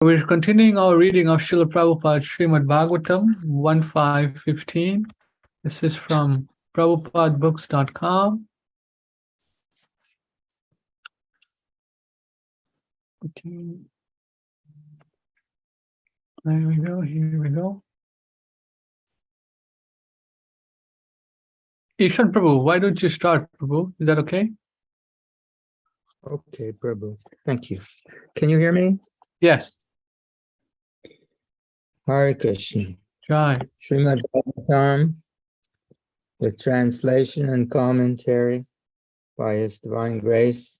We're continuing our reading of Srila Prabhupada Srimad Bhagavatam 1515. This is from prabhupadbooks.com. Okay. There we go, here we go. Ishan Prabhu, why don't you start, Prabhu? Is that okay? Okay, Prabhu. Thank you. Can you hear me? Yes. Hare Krishna. Try. Srimad Bhagavatam with translation and commentary by His Divine Grace,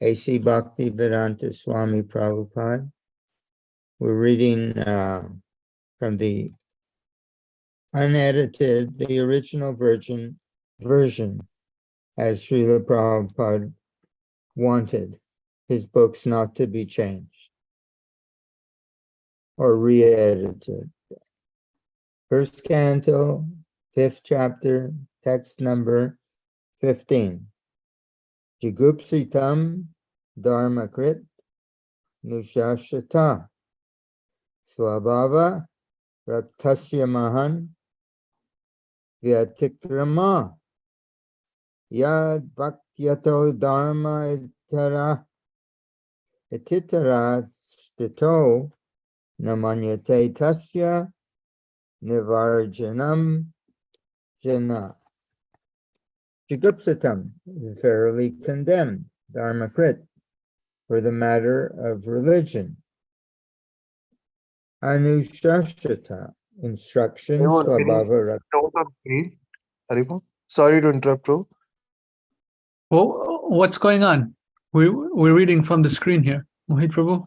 A.C. Bhakti Vedanta Swami Prabhupada. We're reading from the unedited, the original version as Srila Prabhupada wanted his books not to be changed or re-edited. First canto, 5th chapter, text number 15. Jigupsitam dharmakrit nushashata swabhava raktasya mahan vyatikrama yad bhakyato dharma ititara stito namanyate tasya nivarjanam jana. Jigupsatam is verily condemned, dharmakrit, for the matter of religion. Anushashata, instructions, swabhava. Sorry to interrupt, bro. Oh, what's going on? We're reading from the screen here. Mohit Prabhu?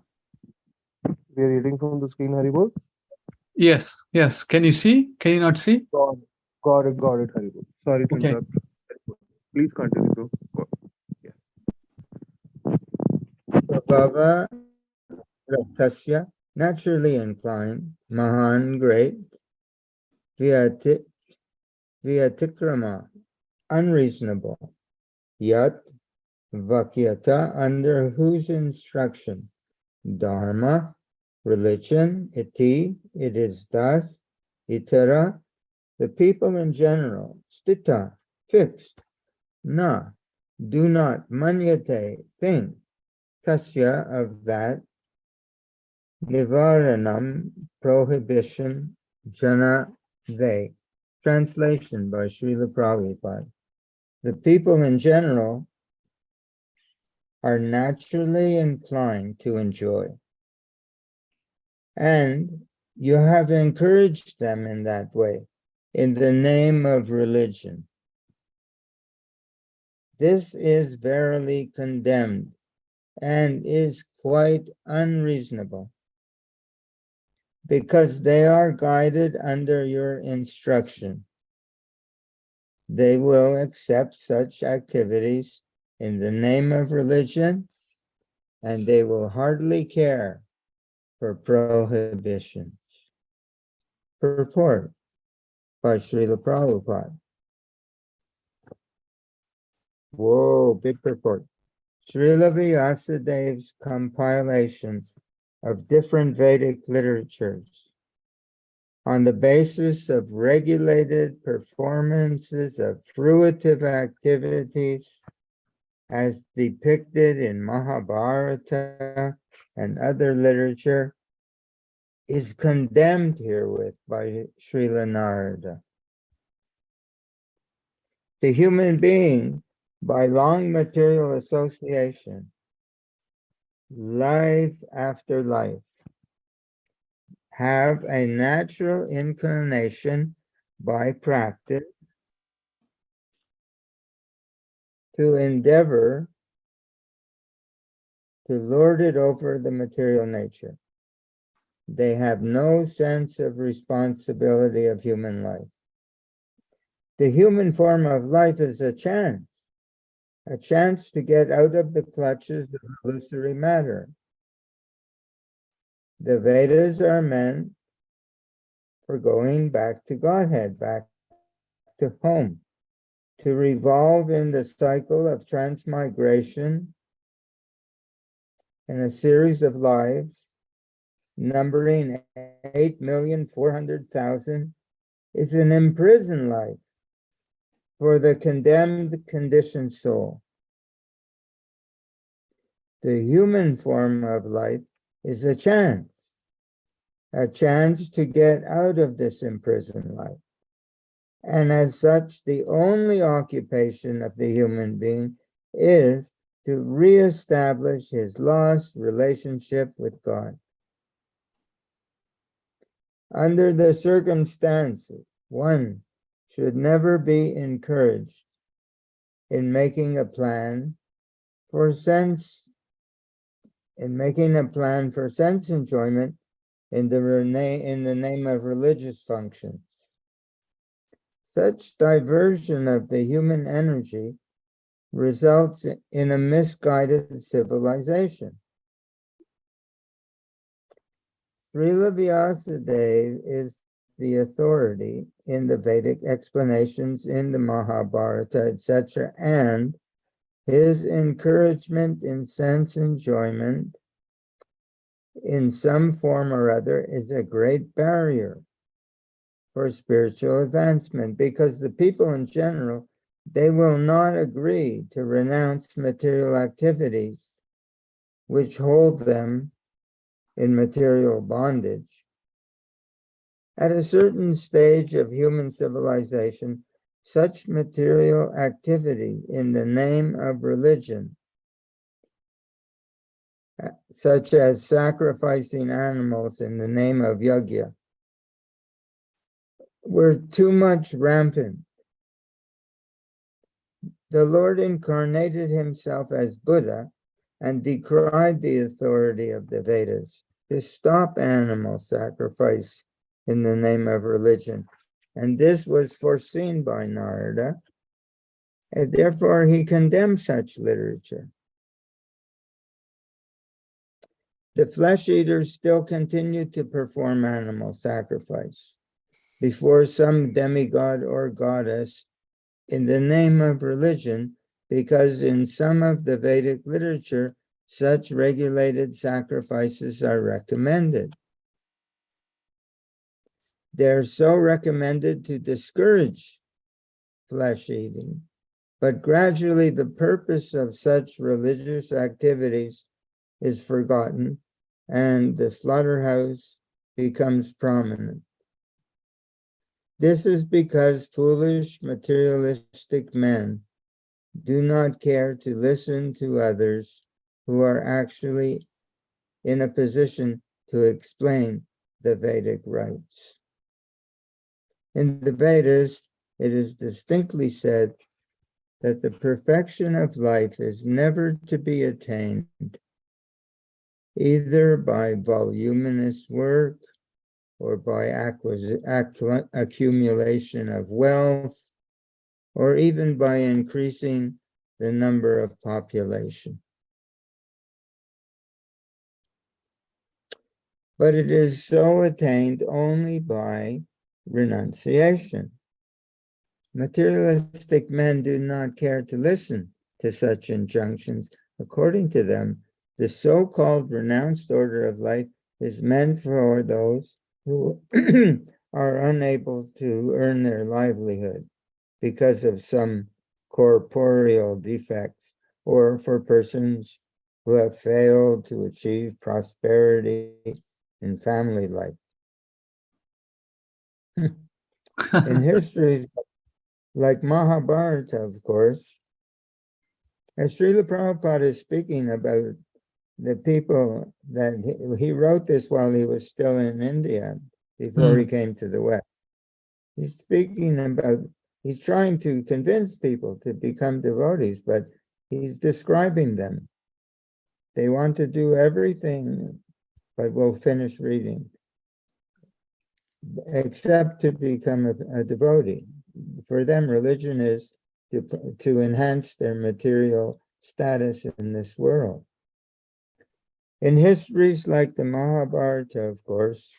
We are reading from the screen, Haribol. Yes, yes. Can you see? Can you not see? Got it, Haribol. Sorry to interrupt. Please continue, bro. Swabhava raktasya, naturally inclined, mahan, great, vyatikrama, unreasonable, yat vakyata, under whose instruction, dharma, religion, iti, it is thus, itara, the people in general, stita, fixed, na, do not, manyate, think, tasya, of that, nivaranam, prohibition, jana, they. Translation by Srila Prabhupada. The people in general are naturally inclined to enjoy, and you have encouraged them in that way, in the name of religion. This is verily condemned and is quite unreasonable, because they are guided under your instruction. They will accept such activities in the name of religion, and they will hardly care for prohibitions. Purport by Srila Prabhupada. Whoa, big purport. Srila Vyasadev's compilation of different Vedic literatures on the basis of regulated performances of fruitive activities as depicted in Mahabharata and other literature is condemned herewith by Srila Narada. The human being, by long material association, life after life, have a natural inclination by practice to endeavor to lord it over the material nature. They have no sense of responsibility of human life. The human form of life is a chance to get out of the clutches of illusory matter. The Vedas are meant for going back to Godhead, back to home, to revolve in the cycle of transmigration in a series of lives numbering 8,400,000, is an imprisoned life for the condemned conditioned soul. The human form of life is a chance to get out of this imprisoned life. And as such, the only occupation of the human being is to reestablish his lost relationship with God. Under the circumstances, one should never be encouraged in making a plan for sense enjoyment in the name of religious functions. Such diversion of the human energy results in a misguided civilization. Srila Vyasadeva is the authority in the Vedic explanations in the Mahabharata, etc., and his encouragement in sense enjoyment in some form or other is a great barrier for spiritual advancement, because the people in general, they will not agree to renounce material activities which hold them in material bondage. At a certain stage of human civilization, such material activity in the name of religion, such as sacrificing animals in the name of yajna, were too much rampant. The Lord incarnated himself as Buddha and decried the authority of the Vedas to stop animal sacrifice in the name of religion. And this was foreseen by Narada, and therefore he condemned such literature. The flesh eaters still continued to perform animal sacrifice before some demigod or goddess in the name of religion, because in some of the Vedic literature, such regulated sacrifices are recommended. They're so recommended to discourage flesh eating, but gradually the purpose of such religious activities is forgotten and the slaughterhouse becomes prominent. This is because foolish materialistic men do not care to listen to others who are actually in a position to explain the Vedic rites. In the Vedas, it is distinctly said that the perfection of life is never to be attained either by voluminous work or by accumulation of wealth, or even by increasing the number of population. But it is so attained only by renunciation. Materialistic men do not care to listen to such injunctions. According to them, the so-called renounced order of life is meant for those who are unable to earn their livelihood because of some corporeal defects, or for persons who have failed to achieve prosperity in family life. In histories like Mahabharata, of course, as Srila Prabhupada is speaking about the people that he wrote this while he was still in India, before he came to the West. He's speaking about, he's trying to convince people to become devotees, but he's describing them. They want to do everything, but we'll finish reading, except to become a devotee. For them, religion is to enhance their material status in this world. In histories like the Mahabharata, of course,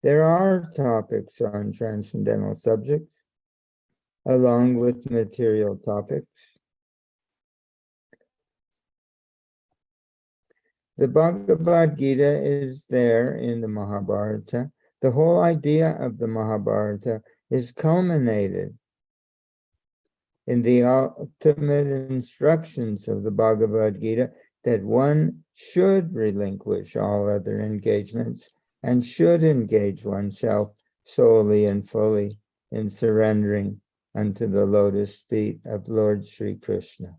there are topics on transcendental subjects, along with material topics. The Bhagavad Gita is there in the Mahabharata. The whole idea of the Mahabharata is culminated in the ultimate instructions of the Bhagavad Gita that one should relinquish all other engagements and should engage oneself solely and fully in surrendering unto the lotus feet of Lord Sri Krishna.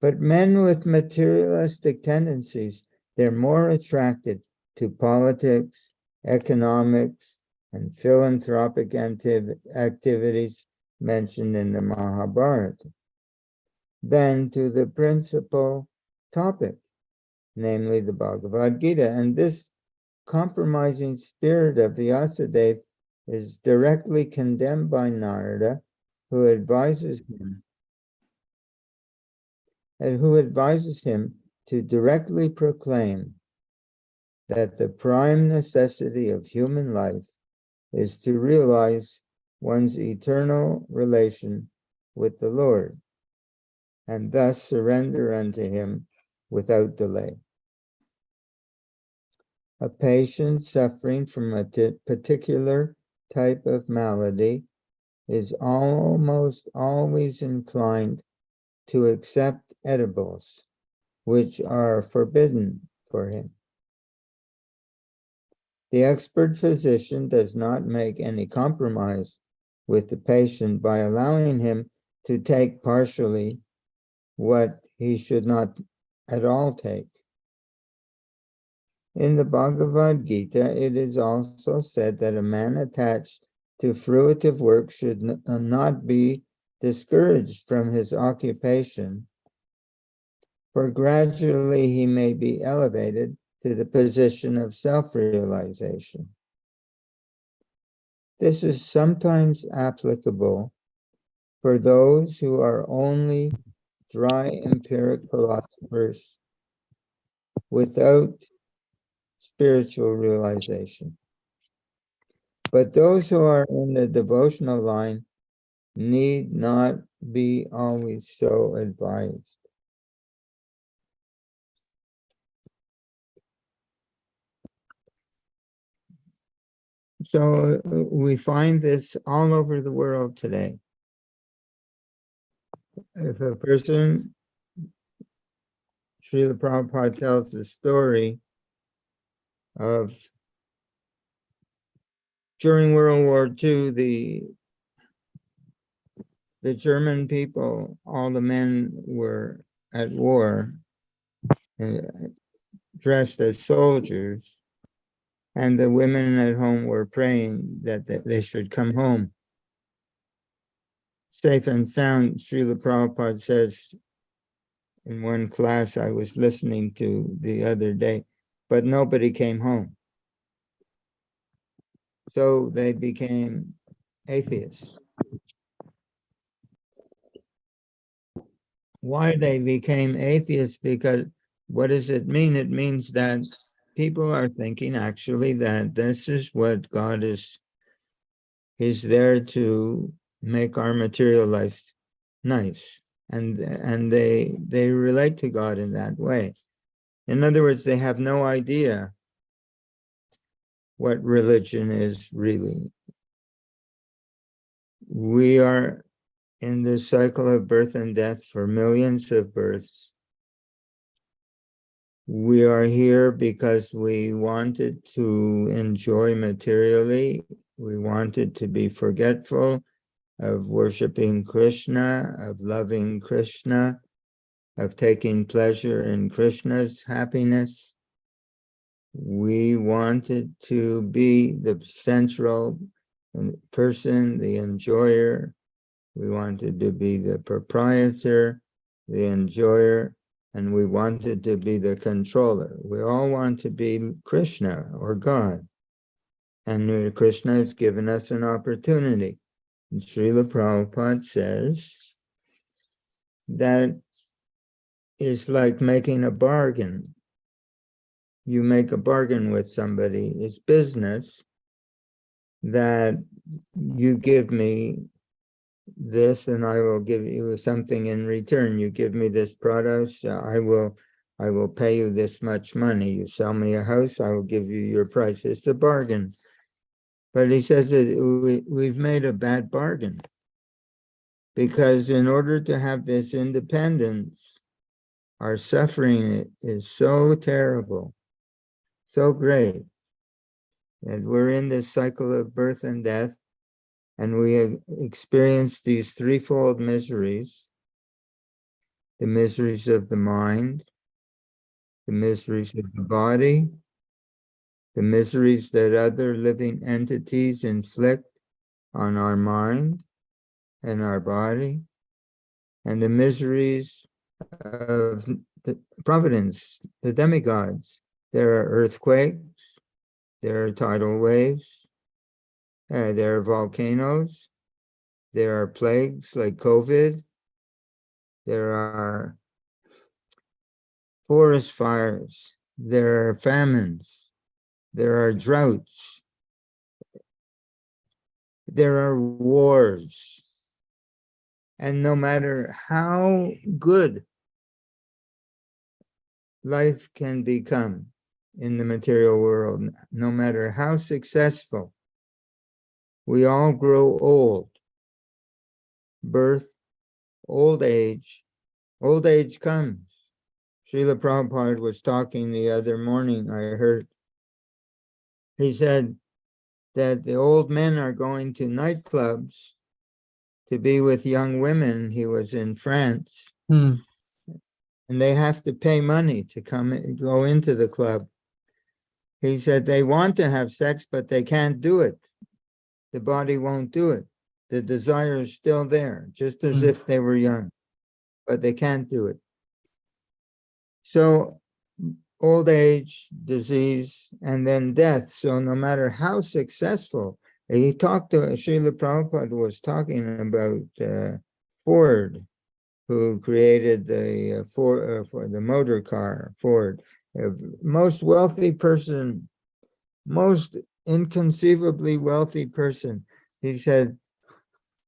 But men with materialistic tendencies, they're more attracted to politics, economics, and philanthropic activities mentioned in the Mahabharata than to the principal topic, namely the Bhagavad Gita. And this compromising spirit of Vyasadeva is directly condemned by Narada, who advises him to directly proclaim that the prime necessity of human life is to realize one's eternal relation with the Lord, and thus surrender unto him without delay. A patient suffering from a particular type of malady is almost always inclined to accept edibles, which are forbidden for him. The expert physician does not make any compromise with the patient by allowing him to take partially what he should not at all take. In the Bhagavad Gita, it is also said that a man attached to fruitive work should not be discouraged from his occupation, for gradually he may be elevated to the position of self-realization. This is sometimes applicable for those who are only dry empiric philosophers without spiritual realization. But those who are in the devotional line need not be always so advised. So we find this all over the world today. If a person, Srila Prabhupada tells the story of during World War II, the German people, all the men were at war, dressed as soldiers, and the women at home were praying that they should come home safe and sound. Srila Prabhupada says in one class I was listening to the other day, but nobody came home. So they became atheists. Why they became atheists? Because what does it mean? It means that people are thinking actually that this is what God is. He's there to make our material life nice. And they relate to God in that way. In other words, they have no idea what religion is really. We are in this cycle of birth and death for millions of births. We are here because we wanted to enjoy materially. We wanted to be forgetful of worshiping Krishna, of loving Krishna, of taking pleasure in Krishna's happiness. We wanted to be the central person, the enjoyer. We wanted to be the proprietor, the enjoyer, and we wanted to be the controller. We all want to be Krishna or God. And Krishna has given us an opportunity. And Srila Prabhupada says that it's like making a bargain. You make a bargain with somebody. It's business that you give me this and I will give you something in return. You give me this product, I I will pay you this much money. You sell me a house, I will give you your price. It's a bargain. But he says that we've made a bad bargain, because in order to have this independence, our suffering is so terrible, so great, and we're in this cycle of birth and death, and we experience these threefold miseries: the miseries of the mind, the miseries of the body, the miseries that other living entities inflict on our mind and our body, and the miseries of the providence, the demigods. There are earthquakes, there are tidal waves, there are volcanoes, there are plagues like COVID, there are forest fires, there are famines, there are droughts, there are wars. And no matter how good life can become in the material world, no matter how successful, we all grow old. Birth, old age comes. Srila Prabhupada was talking the other morning, I heard. He said that the old men are going to nightclubs to be with young women. He was in France. Hmm. And they have to pay money to go into the club. He said they want to have sex, but they can't do it. The body won't do it. The desire is still there, just as if they were young, but they can't do it. So old age, disease, and then death. So no matter how successful, Srila Prabhupada was talking about Ford, who created the for the motor car, Ford. Most wealthy person, most inconceivably wealthy person. He said,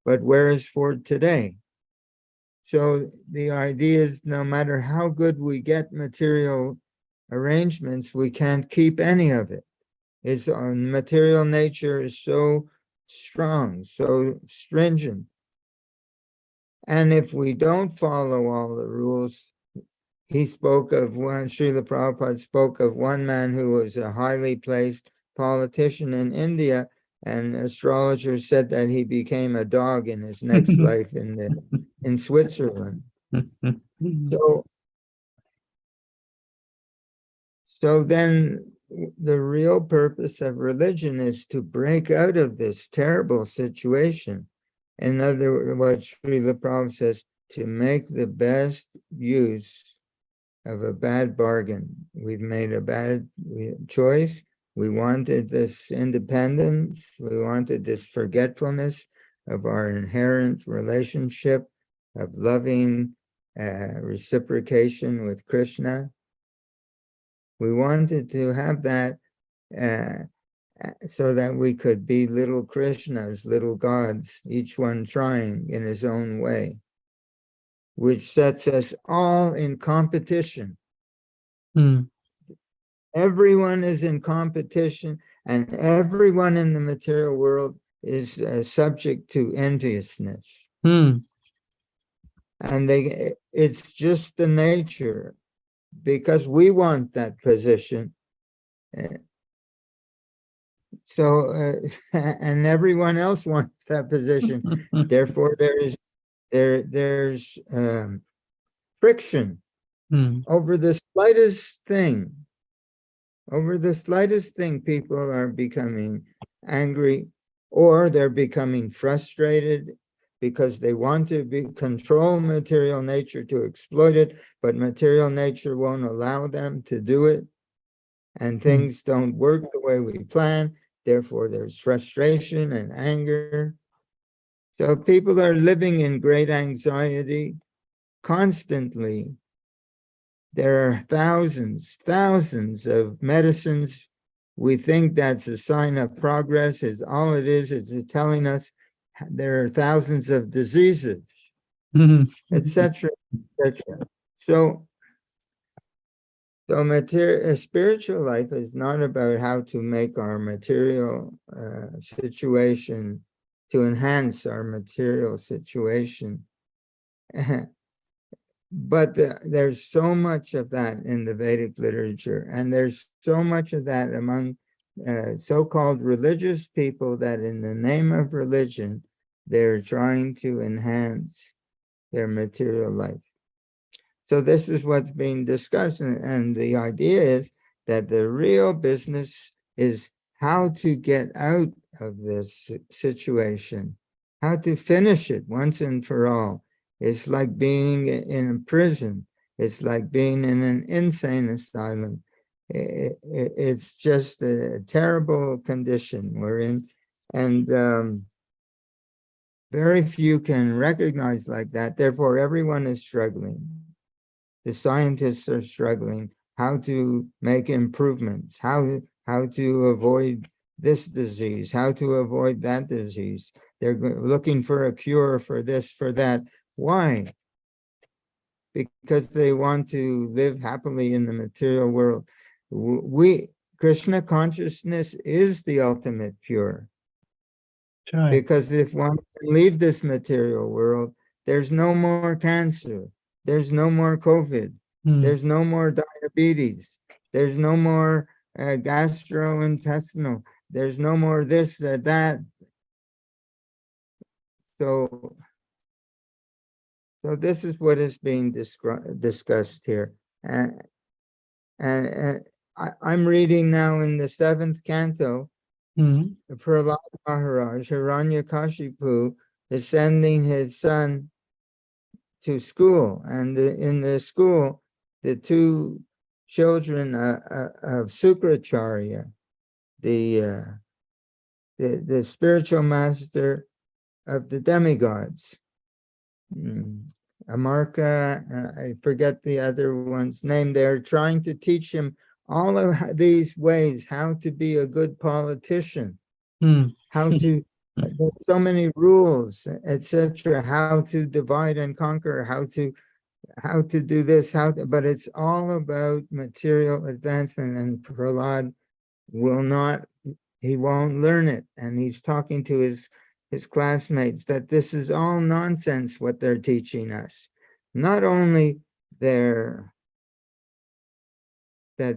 but where is Ford today? So the idea is, no matter how good we get material arrangements, we can't keep any of it. Its material nature is so strong, so stringent. And if we don't follow all the rules, Srila Prabhupada spoke of one man who was a highly placed politician in India, and astrologers said that he became a dog in his next life in Switzerland. So then the real purpose of religion is to break out of this terrible situation. In other words, what Srila Prabhupada says, to make the best use of a bad bargain. We've made a bad choice. We wanted this independence. We wanted this forgetfulness of our inherent relationship of loving reciprocation with Krishna. We wanted to have that so that we could be little Krishnas, little gods, each one trying in his own way, which sets us all in competition. Everyone is in competition, and everyone in the material world is subject to enviousness. And it's just the nature, because we want that position. And everyone else wants that position. Therefore, there's friction over the slightest thing. Over the slightest thing, people are becoming angry, or they're becoming frustrated because they want to control material nature to exploit it, but material nature won't allow them to do it. And things don't work the way we plan. Therefore, there's frustration and anger. So people are living in great anxiety constantly. There are thousands of medicines. We think that's a sign of progress. All it is telling us there are thousands of diseases, etc., etc. So So spiritual life is not about how to make our material situation, to enhance our material situation. But there's so much of that in the Vedic literature, and there's so much of that among so-called religious people that in the name of religion, they're trying to enhance their material life. So this is what's being discussed, and the idea is that the real business is how to get out of this situation, how to finish it once and for all. It's like being in a prison. It's like being in an insane asylum. It's just a terrible condition we're in, and very few can recognize like that. Therefore, everyone is struggling. The scientists are struggling how to make improvements, how to avoid this disease, how to avoid that disease. They're looking for a cure for this, for that. Why? Because they want to live happily in the material world. Krishna consciousness is the ultimate cure. Right. Because if one can leave this material world, there's no more cancer. There's no more COVID. There's no more diabetes. There's no more gastrointestinal. There's no more this, that. So this is what is being discussed here. And I'm reading now in the 7th canto, Prahlad Maharaj, Hiranyakashipu, is sending his son to school, and in the school, the two children of Sukracharya, the spiritual master of the demigods, Amarka, I forget the other one's name. They're trying to teach him all of these ways, how to be a good politician, how to. There's so many rules, etc. How to divide and conquer, how to do this, but it's all about material advancement. And Prahlad he won't learn it. And he's talking to his classmates that this is all nonsense what they're teaching us. Not only that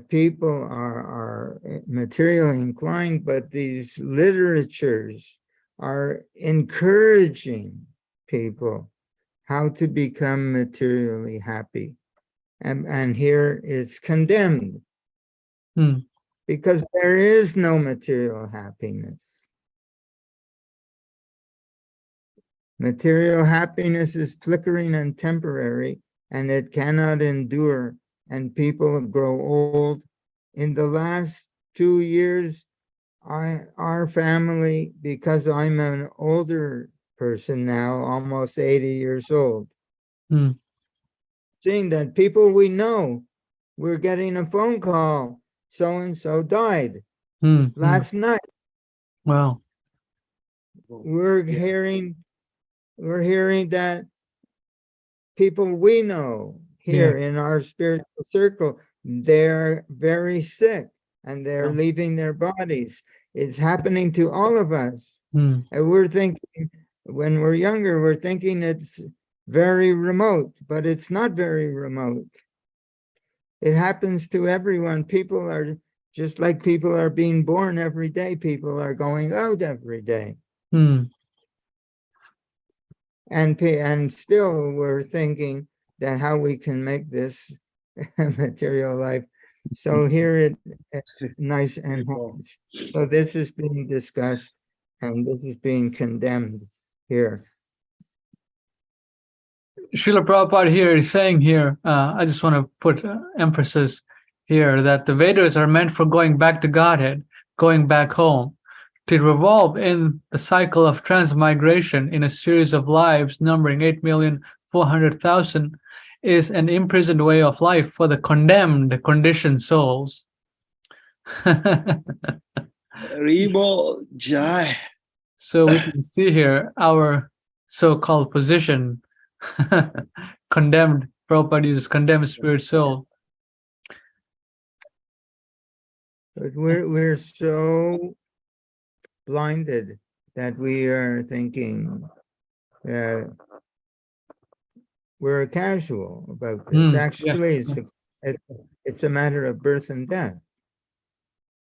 people are materially inclined, but these literatures are encouraging people how to become materially happy. And here it's condemned because there is no material happiness. Material happiness is flickering and temporary, and it cannot endure, and people grow old. In the last 2 years, our family, because I'm an older person now, almost 80 years old, seeing that people we know, we're getting a phone call, so-and-so died last night. Wow. We're hearing that people we know here in our spiritual circle, they're very sick and they're leaving their bodies. It's happening to all of us. And we're thinking, when we're younger, we're thinking it's very remote, but it's not very remote. It happens to everyone. People are just like people are being born every day. People are going out every day. And still we're thinking that how we can make this material life. So here it's nice and happy. So this is being discussed and this is being condemned here. Srila Prabhupada here is saying here, I just want to put emphasis here that the Vedas are meant for going back to Godhead, going back home. To revolve in the cycle of transmigration in a series of lives numbering 8,400,000 is an imprisoned way of life for the condemned, conditioned souls. Ribo Jai. So we can see here our so-called position, condemned. Prabhupada uses condemned spirit soul. But we're so blinded that we are thinking we're casual about this. Actually, it's a matter of birth and death.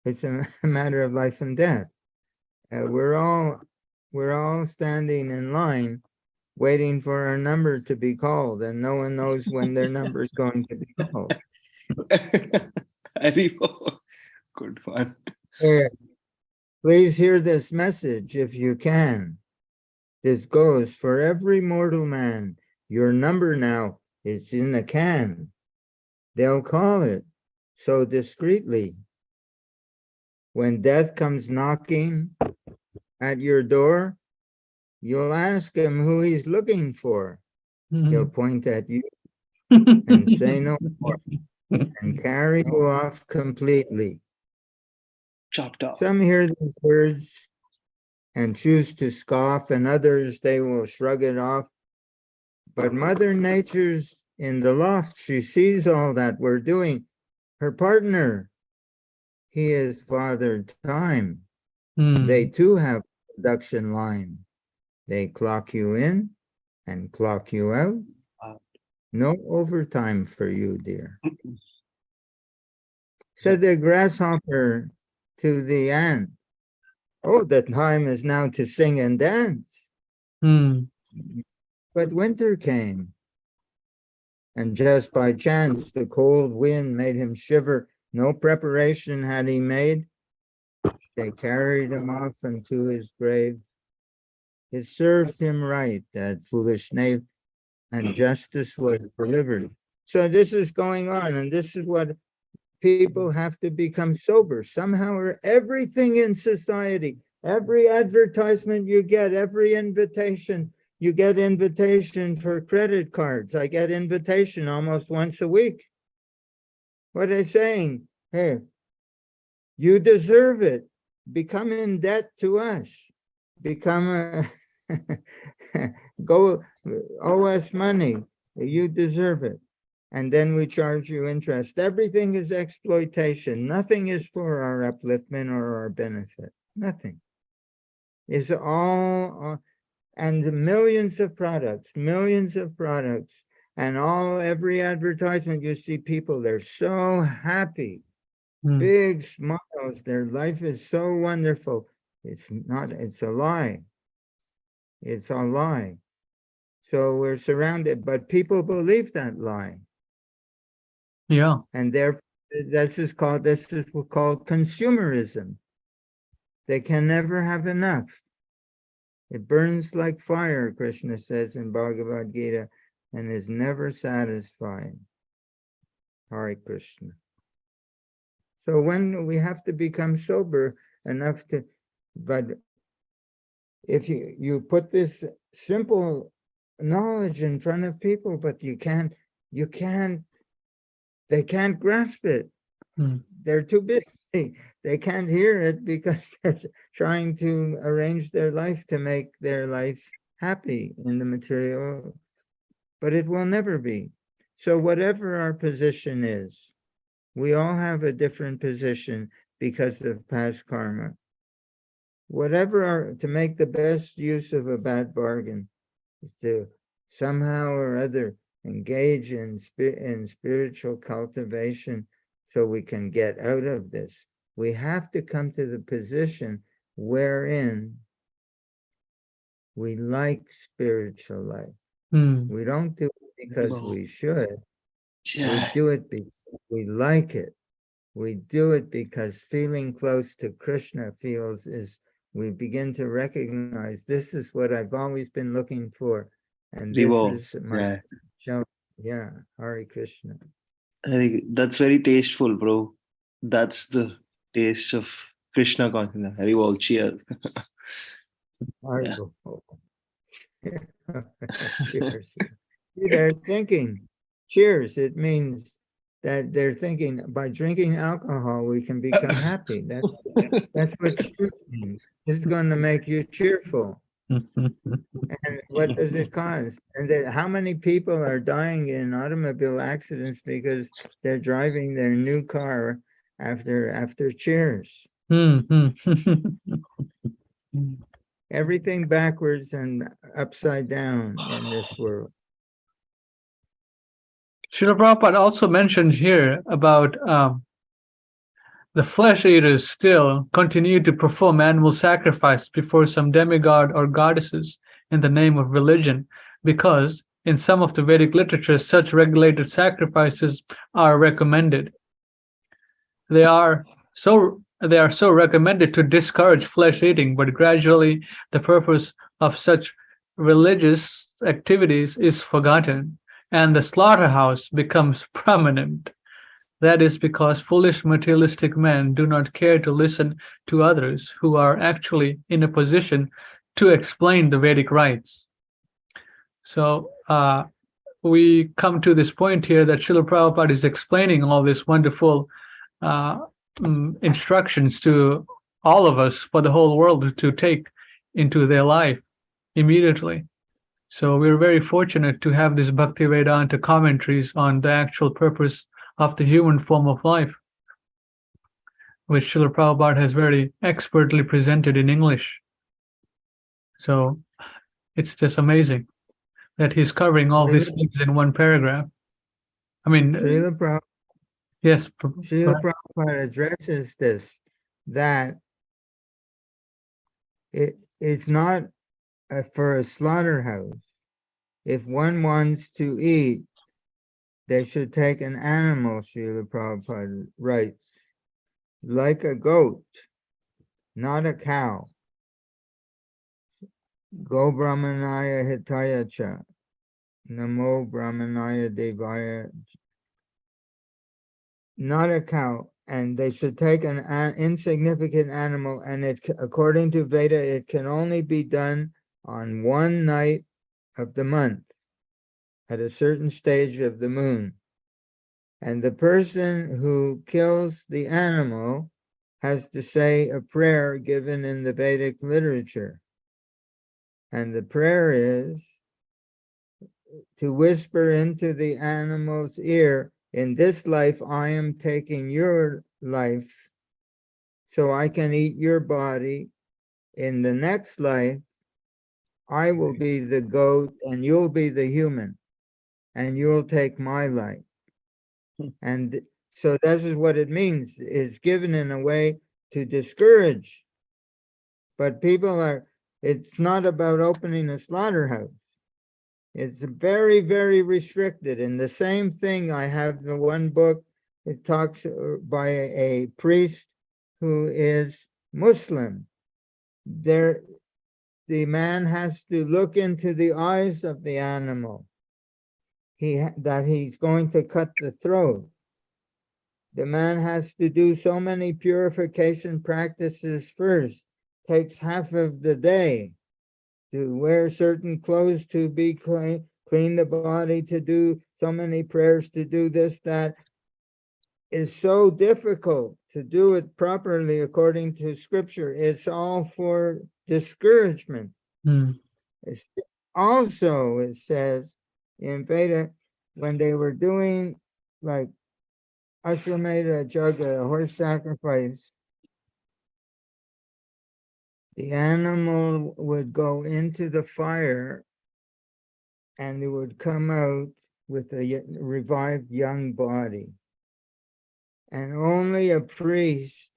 It's a matter of life and death. We're all standing in line waiting for our number to be called, and no one knows when their number is going to be called. Good one. Please hear this message if you can. This goes for every mortal man. Your number now is in the can. They'll call it so discreetly. When death comes knocking at your door, you'll ask him who he's looking for. He'll point at you and say no more and carry you off completely. Chopped off. Some hear these words and choose to scoff, and others, they will shrug it off. But Mother Nature's in the loft. She sees all that we're doing. Her partner, he is Father Time. They too have a production line. They clock you in and clock you out. No overtime for you, dear. Said the grasshopper to the ant, oh, the time is now to sing and dance. But winter came, and just by chance the cold wind made him shiver. No preparation had he made. They carried him off into his grave. It served him right, that foolish knave, and justice was delivered. So this is going on, and this is what people have to become sober. Somehow, or everything in society, every advertisement you get, every invitation, you get invitation for credit cards. I get invitation almost once a week. What are they saying? Hey, you deserve it. Become in debt to us. Become go owe us money. You deserve it. And then we charge you interest. Everything is exploitation. Nothing is for our upliftment or our benefit. Nothing. It's all, and millions of products, and every advertisement you see people, they're so happy, big smiles. Their life is so wonderful. It's not, it's a lie. It's a lie. So we're surrounded, but people believe that lie. Yeah. And therefore, this is called consumerism. They can never have enough. It burns like fire, Krishna says in Bhagavad Gita, and is never satisfied. Hare Krishna. So when we have to become sober enough to, but if you put this simple knowledge in front of people, but they can't grasp it. They're too busy. They can't hear it because they're trying to arrange their life to make their life happy in the material, but it will never be. So whatever our position is, we all have a different position because of past karma. To make the best use of a bad bargain is to somehow or other engage in spiritual cultivation so we can get out of this. We have to come to the position wherein we like spiritual life. We don't do it because we should. We do it because we like it. We do it because feeling close to Krishna we begin to recognize this is what I've always been looking for. And this is my Hare Krishna. That's very tasteful, bro. That's the taste of Krishna consciousness. Hari Bol, cheers. Cheers. They're thinking, cheers. It means that they're thinking by drinking alcohol, we can become happy. That's what cheers means. This is going to make you cheerful. And what does it cause? And how many people are dying in automobile accidents because they're driving their new car after cheers. Hmm. Everything backwards and upside down in this world. Srila Prabhupada also mentions here about the flesh eaters still continue to perform animal sacrifice before some demigod or goddesses in the name of religion, because in some of the Vedic literature, such regulated sacrifices are recommended. They are so recommended to discourage flesh eating, but gradually the purpose of such religious activities is forgotten, and the slaughterhouse becomes prominent. That is because foolish materialistic men do not care to listen to others who are actually in a position to explain the Vedic rites. So we come to this point here that Srila Prabhupada is explaining all this wonderful instructions to all of us for the whole world to take into their life immediately. So we're very fortunate to have this Bhakti Vedanta commentaries on the actual purpose of the human form of life, which Srila Prabhupada has very expertly presented in English. So it's just amazing that he's covering all these things in one paragraph. I mean, yes. Srila Prabhupada addresses this, that it's not for a slaughterhouse. If one wants to eat, they should take an animal, Srila Prabhupada writes, like a goat, not a cow. Go Brahmanaya Hitaya Cha. Namo Brahmanaya Devaya. Not a cow, and they should take an insignificant animal, and it, according to Veda, it can only be done on one night of the month, at a certain stage of the moon. And the person who kills the animal has to say a prayer given in the Vedic literature. And the prayer is to whisper into the animal's ear, in this life, I am taking your life so I can eat your body. In the next life, I will be the goat and you'll be the human, and you'll take my life. And so this is what it means. It's given in a way to discourage. But people are, it's not about opening a slaughterhouse. It's very, very restricted. And the same thing, I have the one book, it talks by a priest who is Muslim. The man has to look into the eyes of the animal that he's going to cut the throat. The man has to do so many purification practices first, takes half of the day to wear certain clothes, to be clean the body, to do so many prayers, to do this, that is so difficult to do it properly according to scripture. It's all for discouragement. It's also, it says in Veda, when they were doing like Ashwamedha Jagga, a horse sacrifice, the animal would go into the fire and it would come out with a revived young body. And only a priest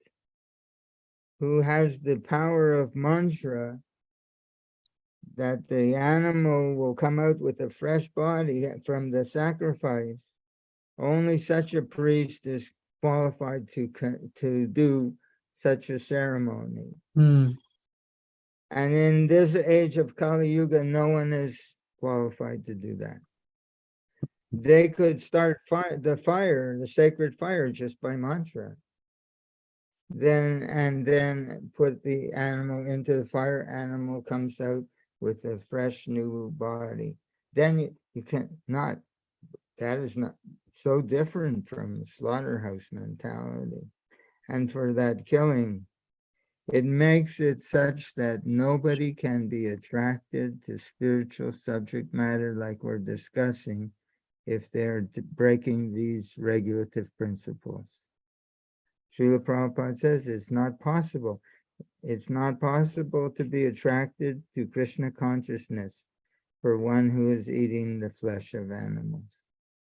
who has the power of mantra, that the animal will come out with a fresh body from the sacrifice, only such a priest is qualified to do such a ceremony. And in this age of Kali Yuga, no one is qualified to do that. They could start the sacred fire, just by mantra. Then put the animal into the fire. Animal comes out with a fresh new body. Then you can not. That is not so different from slaughterhouse mentality. And for that killing, it makes it such that nobody can be attracted to spiritual subject matter like we're discussing if they're breaking these regulative principles. Srila Prabhupada says it's not possible. It's not possible to be attracted to Krishna consciousness for one who is eating the flesh of animals.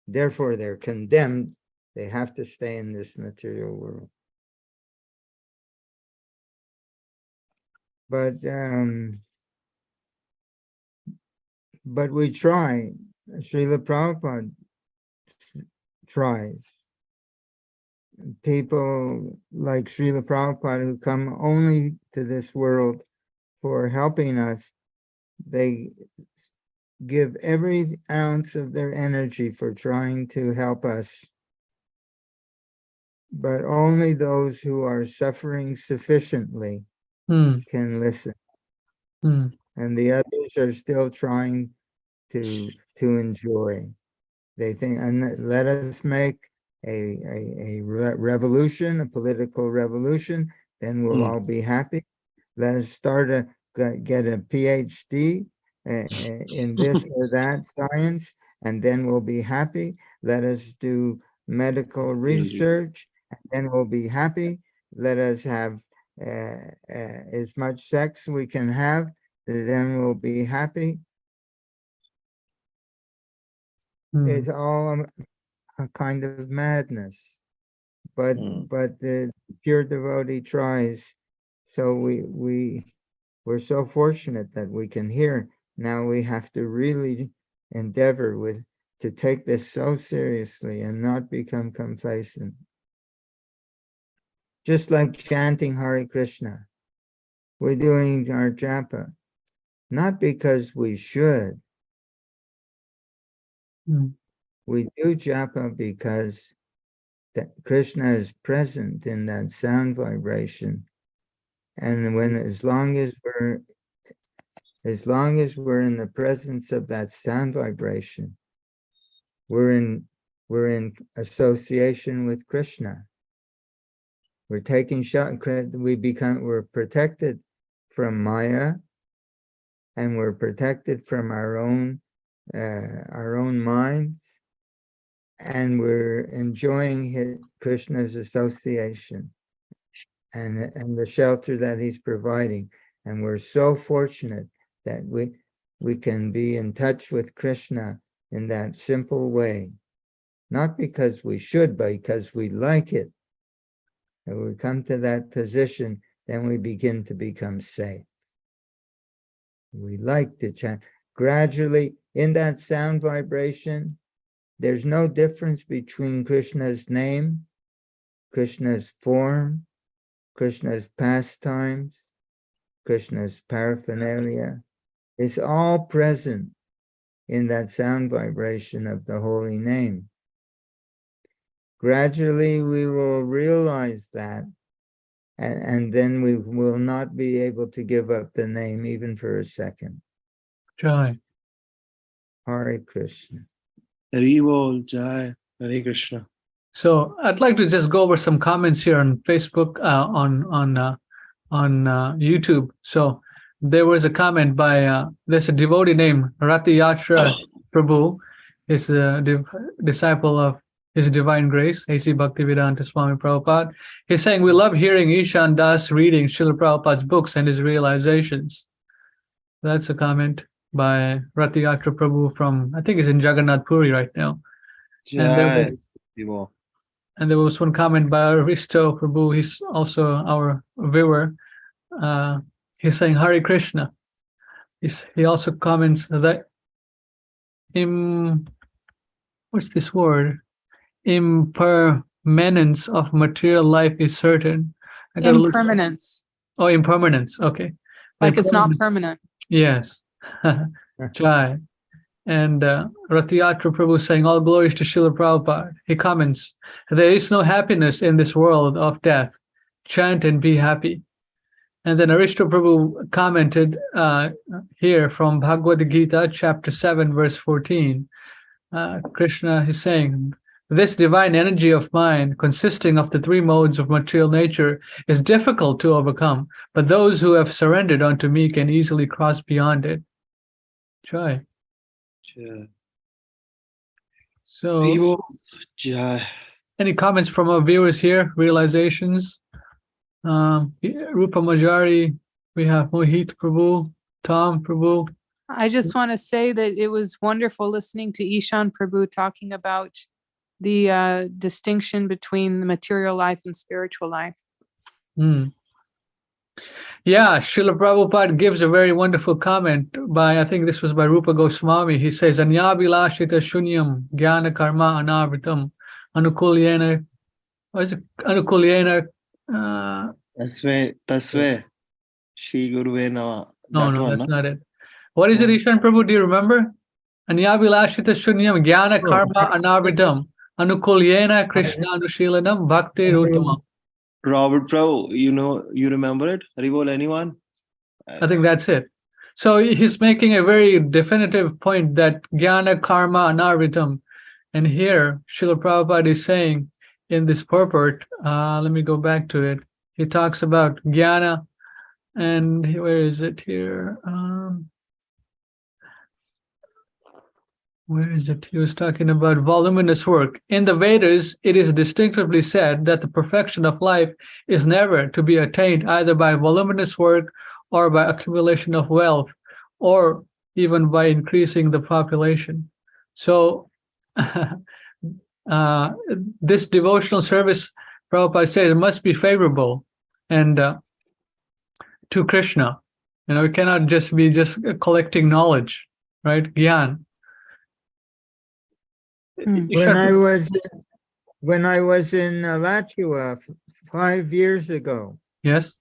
Therefore, they're condemned. They have to stay in this material world. But we try. Srila Prabhupada tries. People like Srila Prabhupada who come only to this world for helping us, they give every ounce of their energy for trying to help us. But only those who are suffering sufficiently can listen. And the others are still trying to enjoy. They think, and let us make a revolution, a political revolution, then we'll all be happy. Let us get a PhD in this or that science, and then we'll be happy. Let us do medical research, and then we'll be happy. Let us have as much sex we can have, then we'll be happy. It's all a kind of madness, but the pure devotee tries. So we're so fortunate that we can hear. Now we have to really endeavor to take this so seriously and not become complacent. Just like chanting Hare Krishna, we're doing our japa, not because we should. We do japa because that Krishna is present in that sound vibration, and as long as we're in the presence of that sound vibration, we're in association with Krishna. We're taking we're protected from Maya, and we're protected from our own minds, and we're enjoying Krishna's association and the shelter that he's providing. And we're so fortunate that we can be in touch with Krishna in that simple way, not because we should, but because we like it. And we come to that position, then we begin to become safe. We like to chant. Gradually, in that sound vibration, there's no difference between Krishna's name, Krishna's form, Krishna's pastimes, Krishna's paraphernalia. It's all present in that sound vibration of the holy name. Gradually, we will realize that, and then we will not be able to give up the name even for a second. Jai. Hare Krishna. Hare Jai, Hare Krishna. So I'd like to just go over some comments here on Facebook, on YouTube. So there was a comment by there's a devotee named Ratiyatra Prabhu. Is a disciple of His Divine Grace, A.C. Bhaktivedanta Swami Prabhupada. He's saying, we love hearing Ishan Das reading Srila Prabhupada's books and his realizations. That's a comment by Ratiyatra Prabhu from, I think he's in Jagannath Puri right now. And there was one comment by Aristo Prabhu. He's also our viewer. He's saying Hare Krishna. He also comments that what's this word? Impermanence of material life is certain. Impermanence. Oh, impermanence. Okay. Like it's not permanent. Yes. Jai. And Ratiyatra Prabhu saying, all glories to Srila Prabhupada. He comments, there is no happiness in this world of death. Chant and be happy. And then Aristo Prabhu commented here from Bhagavad Gita, chapter 7, verse 14. Krishna is saying, this divine energy of mind, consisting of the three modes of material nature, is difficult to overcome, but those who have surrendered unto me can easily cross beyond it. Jai. Jai. So, Jai. Any comments from our viewers here? Realizations? Rupa Manjri, we have Mohit Prabhu, Tom Prabhu. I just want to say that it was wonderful listening to Ishan Prabhu talking about the distinction between the material life and spiritual life. Hmm. Yeah, Srila Prabhupada gives a very wonderful comment by, I think this was by Rupa Goswami. He says, Anyabilashita shunyam jnana karma anavritam anukulyena, what is it? Anukulyena, Tasve Shri Guruve Nama. no, That no, one, that's no? not it. What is it, Ishan Prabhu? Do you remember? Anyabilashita shunyam jnana karma anavritam anukulyena krishna anushilanam bhakti rutamam. Robert Prabhu, you remember it? Haribol, anyone? I think that's it. So he's making a very definitive point that jnana karma anarvitam. And here, Srila Prabhupada is saying in this purport, let me go back to it. He talks about jnana, and where is it here? Where is it? He was talking about voluminous work. In the Vedas, it is distinctively said that the perfection of life is never to be attained either by voluminous work or by accumulation of wealth, or even by increasing the population. So this devotional service, Prabhupada said, it must be favorable and to Krishna. It cannot just be collecting knowledge, right? Gyan. When I was in Alachua 5 years ago, Yes.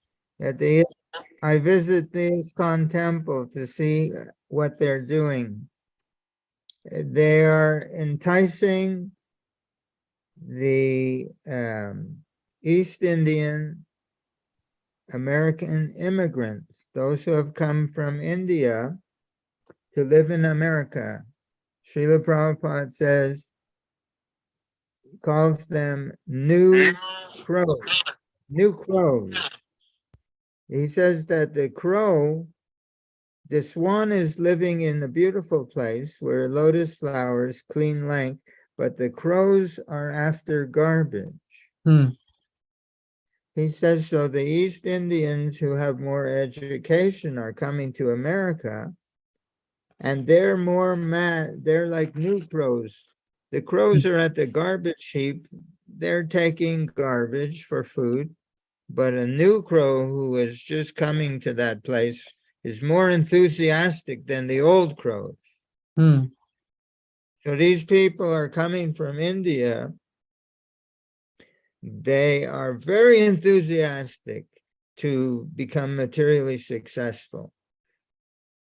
I visit the Ishan temple to see what they're doing. They are enticing the East Indian American immigrants, those who have come from India to live in America. Srila Prabhupada calls them new crows. He says that the swan is living in a beautiful place where lotus flowers, clean length, but the crows are after garbage. He says, so the East Indians who have more education are coming to America, and they're more mad. They're like new crows. The crows are at the garbage heap. They're taking garbage for food. But a new crow who is just coming to that place is more enthusiastic than the old crows. So these people are coming from India. They are very enthusiastic to become materially successful.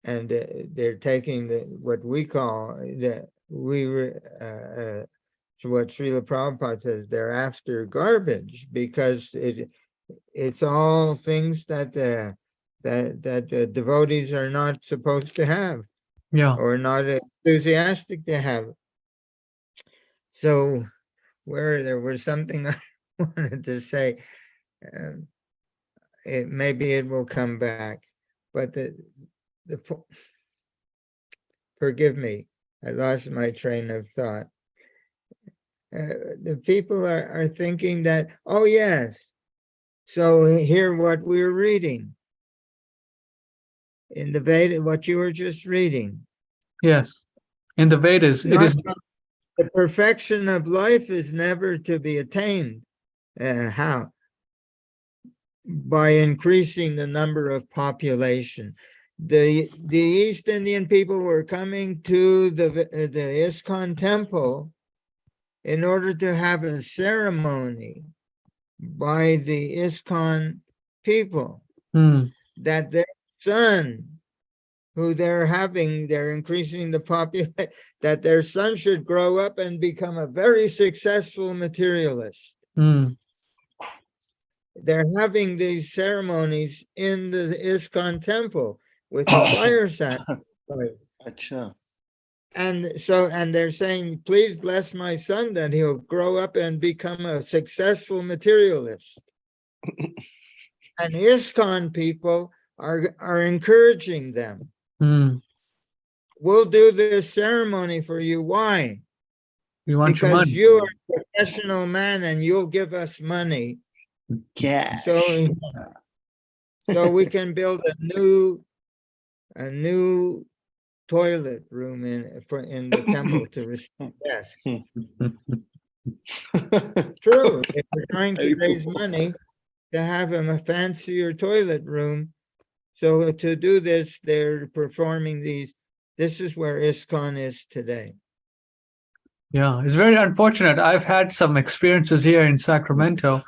And they're taking what we call what Srila Prabhupada says, they're after garbage, because it's all things that devotees are not supposed to have, or not enthusiastic to have. So there was something I wanted to say, maybe it will come back, but forgive me, I lost my train of thought. The people are thinking that, oh yes, so hear what we're reading in the Vedas, what you were just reading. Yes, in the Vedas, it is the perfection of life is never to be attained. How? By increasing the number of population. The East Indian people were coming to the Ishan temple in order to have a ceremony by the Ishan people, that their son, who they're increasing the population, that their son should grow up and become a very successful materialist. They're having these ceremonies in the Ishan temple with the fire sacrifice. And they're saying, please bless my son that he'll grow up and become a successful materialist. And Ishan people are encouraging them. We'll do this ceremony for you. Why? We want your because money. you are a professional man and you'll give us money. Cash. So we can build a new toilet room in the temple to receive guests. True. If we're trying to raise money to have a fancier toilet room. So to do this, they're performing these. This is where ISKCON is today. Yeah, it's very unfortunate. I've had some experiences here in Sacramento.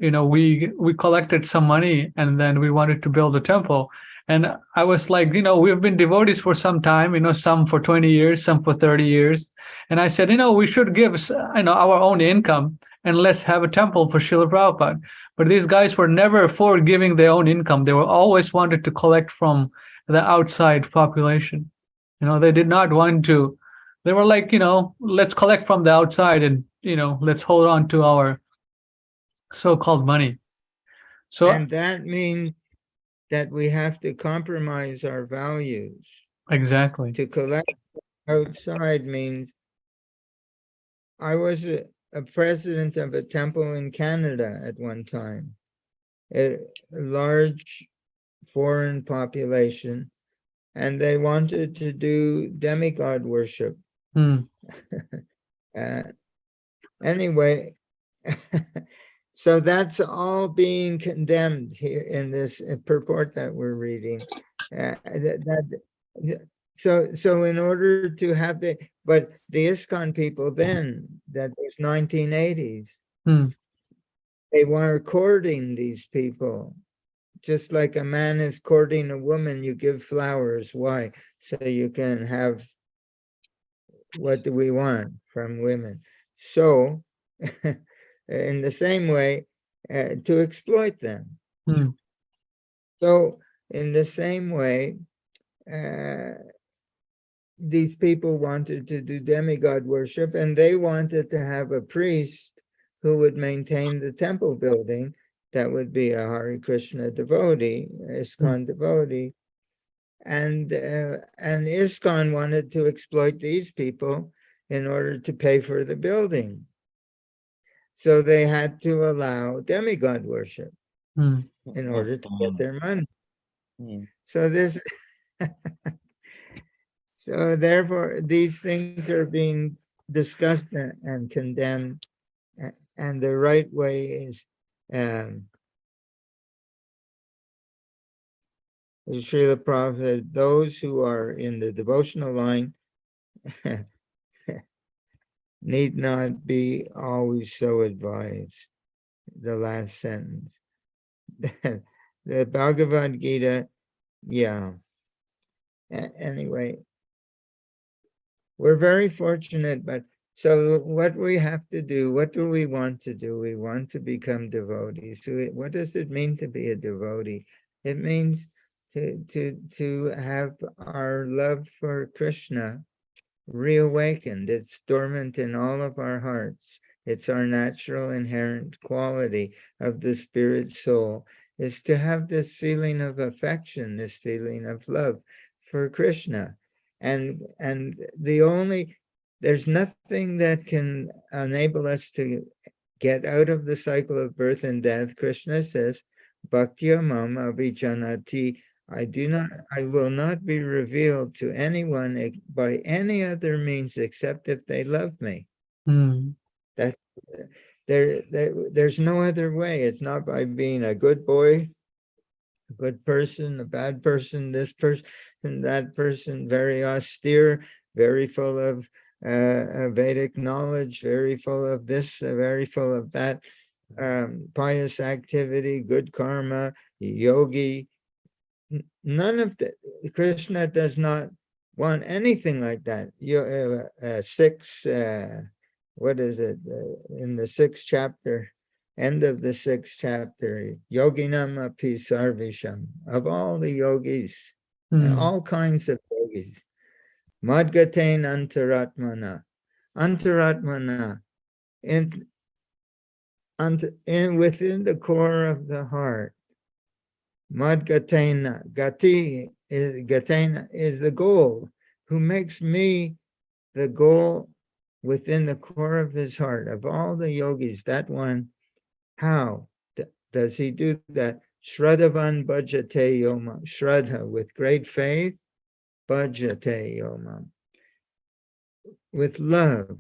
We collected some money and then we wanted to build a temple. And I was like, we've been devotees for some time, some for 20 years, some for 30 years. And I said, we should give, our own income and let's have a temple for Srila Prabhupada. But these guys were never for giving their own income. They were always wanted to collect from the outside population. They did not want to. They were like, let's collect from the outside and, let's hold on to our so-called money. So And that means that we have to compromise our values. exactly. To collect outside means I was a president of a temple in Canada at one time. A large foreign population, and they wanted to do demigod worship. Anyway, so that's all being condemned here in this purport that we're reading. So in order to have but the ISKCON people then, that was 1980s, they were courting these people. Just like a man is courting a woman, you give flowers. Why? So you can have, what do we want from women? So, in the same way, to exploit them. So, in the same way, these people wanted to do demigod worship, and they wanted to have a priest who would maintain the temple building. That would be a Hare Krishna devotee, ISKCON devotee. And ISKCON wanted to exploit these people in order to pay for the building. So they had to allow demigod worship in order to get their money. So so therefore, these things are being discussed and condemned. And the right way is Srila Prabhupada, those who are in the devotional line need not be always so advised. The last sentence. The Bhagavad Gita, yeah. Anyway, we're very fortunate, but so what we have to do, what do we want to do? We want to become devotees. So what does it mean to be a devotee? It means to have our love for Krishna reawakened. It's dormant in all of our hearts. It's our natural inherent quality of the spirit soul, is to have this feeling of affection, this feeling of love for Krishna. And there's nothing that can enable us to get out of the cycle of birth and death. Krishna says, Bhaktya mam abhijanati, I will not be revealed to anyone by any other means except if they love me. That there's no other way. It's not by being a good boy, a good person, a bad person, this person, that person, very austere, very full of Vedic knowledge, very full of this, very full of that, pious activity, good karma, yogi. None of the Krishna does not want anything like that. What is it? In the 6th chapter, end of the 6th chapter, Yoginam api sarvisham, of all the yogis, and all kinds of yogis. Madgatain antaratmana, within the core of the heart. Madgatena, Gati is the goal, who makes me the goal within the core of his heart. Of all the yogis, that one, how does he do that? Shraddhavan bhajate yomam. Shraddha, with great faith, bhajate yomam. With love,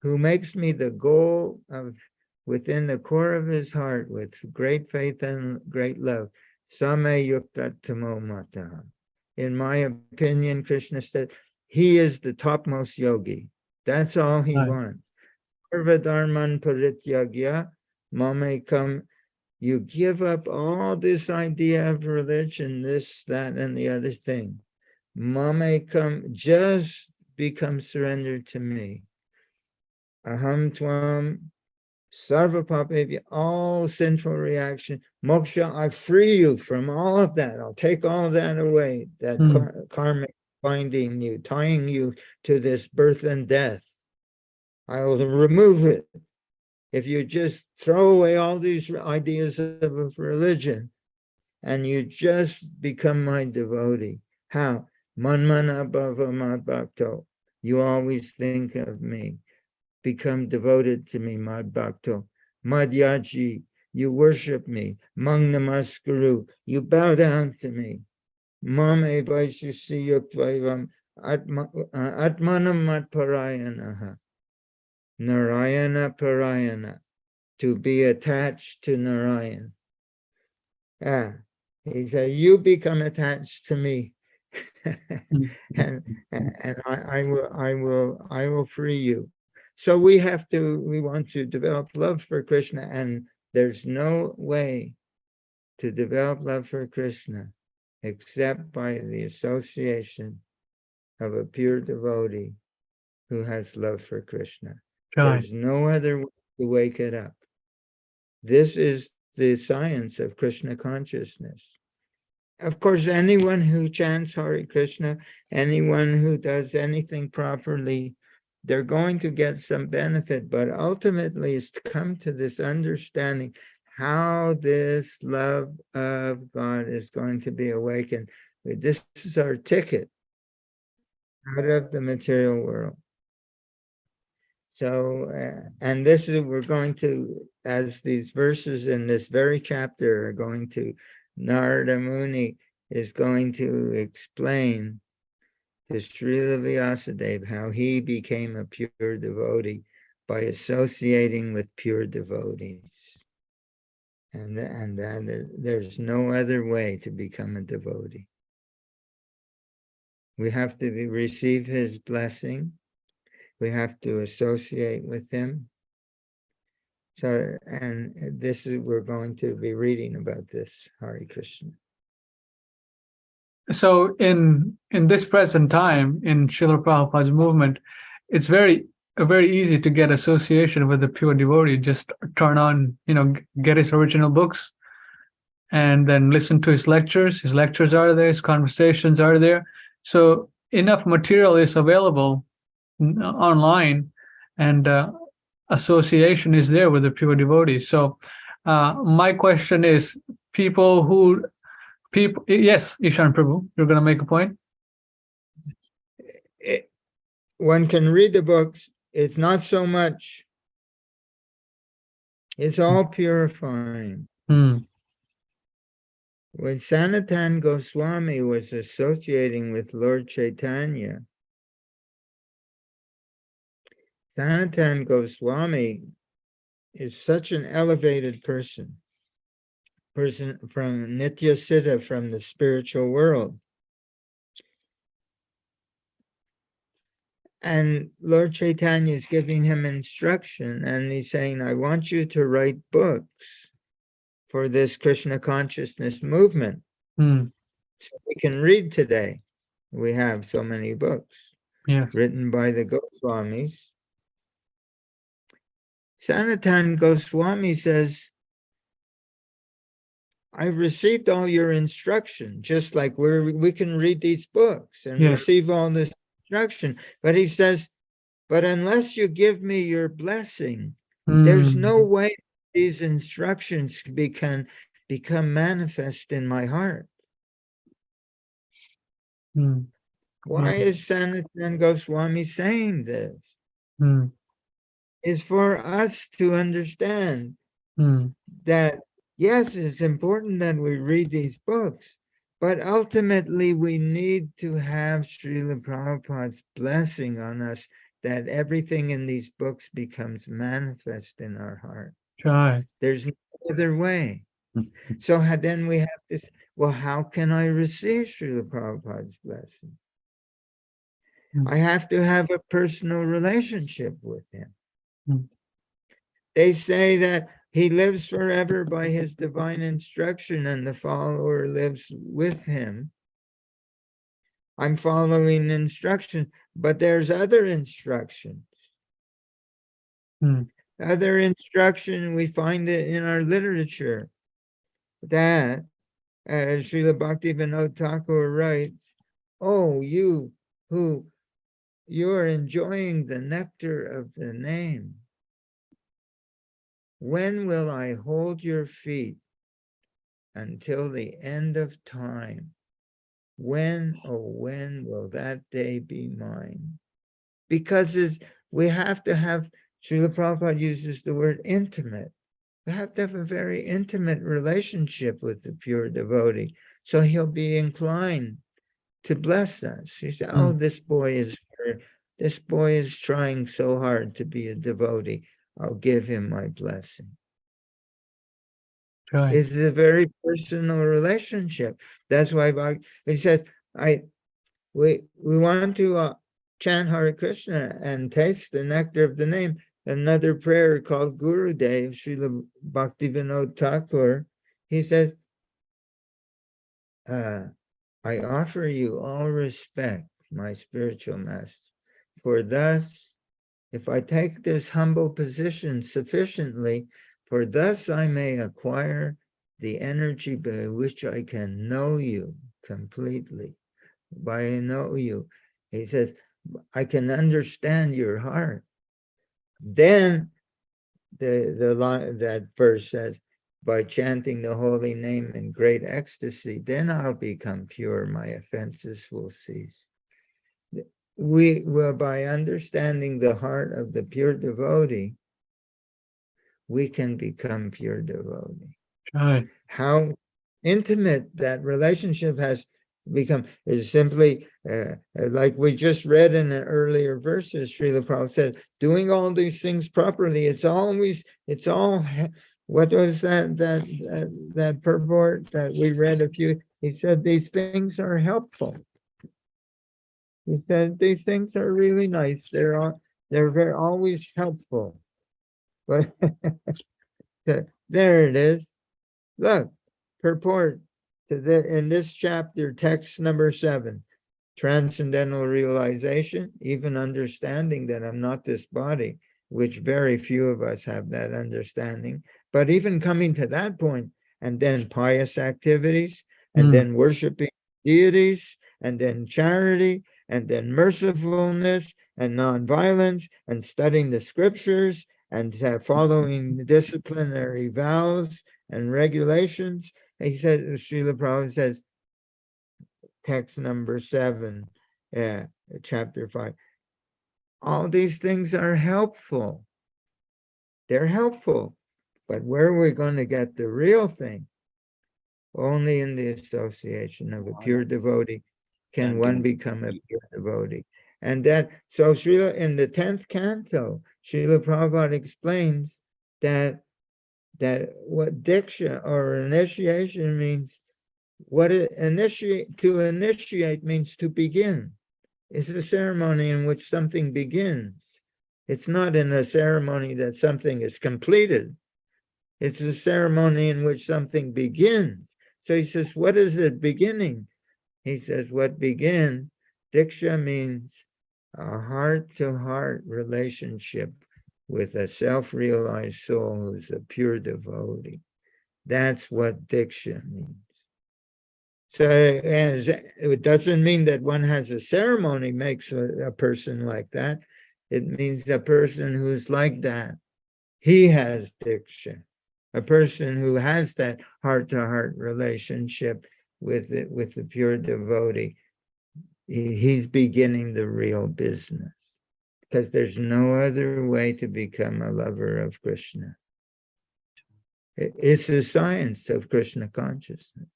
who makes me the goal of within the core of his heart with great faith and great love. Same yuktatamo mataha. In my opinion, Krishna said, he is the topmost yogi. That's all he Right. wants. Sarvadharman parityagya mamekam. You give up all this idea of religion, this, that, and the other thing. Mamekam, just become surrendered to me. Aham tvam sarva papevya, all sinful reaction. Moksha, I free you from all of that. I'll take all that away. That karmic binding you, tying you to this birth and death. I will remove it. If you just throw away all these ideas of religion and you just become my devotee. How? Manmana bhava mad bhakto. You always think of me. Become devoted to me, mad bhakto. Madhyaji, you worship me. Mang namaskaru, you bow down to me. Mame vaishyasi yuktvavam atmanam matparayanaha. Narayana parayana, to be attached to Narayan. He said, you become attached to me. and I will free you. So we want to develop love for Krishna, and there's no way to develop love for Krishna except by the association of a pure devotee who has love for Krishna. Right. There's no other way to wake it up. This is the science of Krishna consciousness. Of course, anyone who chants Hare Krishna, anyone who does anything properly, they're going to get some benefit, but ultimately it's to come to this understanding how this love of God is going to be awakened. This is our ticket out of the material world. So, and this is, we're going to, as these verses in this very chapter are going to, Narada Muni is going to explain to Srila Vyasadeva how he became a pure devotee by associating with pure devotees. And that there's no other way to become a devotee. We have to receive his blessing. We have to associate with him. So, and this is, we're going to be reading about this, Hare Krishna. So in this present time, in Srila Prabhupada's movement, it's very easy to get association with the pure devotee. Just turn on, get his original books and then listen to his lectures. His lectures are there, his conversations are there. So enough material is available online, and association is there with the pure devotees. So my question is, yes, Ishan Prabhu, you're going to make a point? One can read the books. It's not so much. It's all purifying. When Sanatan Goswami was associating with Lord Chaitanya, Sanatan Goswami is such an elevated person from Nitya Siddha, from the spiritual world. And Lord Chaitanya is giving him instruction, and he's saying, I want you to write books for this Krishna consciousness movement. So we can read today. We have so many books written by the Goswamis. Sanatan Goswami says, I've received all your instruction, just like we can read these books and receive all this instruction. But he says, but unless you give me your blessing, there's no way these instructions become manifest in my heart. Why is Sanatan Goswami saying this? mm, is for us to understand mm, that, yes, it's important that we read these books, but ultimately we need to have Srila Prabhupada's blessing on us, that everything in these books becomes manifest in our heart. right. There's no other way. So then we have this, well, how can I receive Srila Prabhupada's blessing? Mm. I have to have a personal relationship with him. Mm. They say that he lives forever by his divine instruction and the follower lives with him. I'm following instruction, but there's other instructions. Mm. Other instruction, we find it in our literature, that, as Srila Bhaktivinoda Thakur writes, oh, you who you're enjoying the nectar of the name, when will I hold your feet until the end of time? When, oh, when will that day be mine? Because we have to have, Srila Prabhupada uses the word intimate. We have to have a very intimate relationship with the pure devotee, so he'll be inclined to bless us. He said, oh, this boy is trying so hard to be a devotee. I'll give him my blessing. Right. It's a very personal relationship. That's why he says, we want to chant Hare Krishna and taste the nectar of the name. Another prayer called Guru Dev, Srila Bhaktivinoda Thakur, he says, I offer you all respect, my spiritual master, for thus, if I take this humble position sufficiently, for thus I may acquire the energy by which I can know you completely. By know you, he says, I can understand your heart. Then the line, that verse says, by chanting the holy name in great ecstasy, then I'll become pure, my offenses will cease. We will, by understanding the heart of the pure devotee, we can become pure devotee. Right. How intimate that relationship has become is simply like we just read in the earlier verses. Srila Prabhupada said, doing all these things properly, it's all, what was that purport that we read a few, he said these things are helpful. He said these things are really nice. They're very always helpful. But there it is. Look, purport to in this chapter, text number 7, transcendental realization, even understanding that I'm not this body, which very few of us have that understanding. But even coming to that point, and then pious activities, and then worshiping deities, and then charity, and then mercifulness and nonviolence, and studying the scriptures, and following disciplinary vows and regulations. He said, Srila Prabhupada says, text number 7, chapter 5, all these things are helpful. They're helpful. But where are we going to get the real thing? Only in the association of a pure devotee can one become a pure devotee. And that, so Srila, in the 10th canto, Srila Prabhupada explains that what diksha or initiation means, to initiate means to begin. It's a ceremony in which something begins. It's not in a ceremony that something is completed. It's a ceremony in which something begins. So he says, what is it beginning? He says, what begins, diksha means a heart-to-heart relationship with a self-realized soul who's a pure devotee. That's what diksha means. So it doesn't mean that one has a ceremony makes a person like that. It means a person who's like that, he has diksha. A person who has that heart-to-heart relationship with the pure devotee, he's beginning the real business. because there's no other way to become a lover of Krishna. It's the science of Krishna consciousness.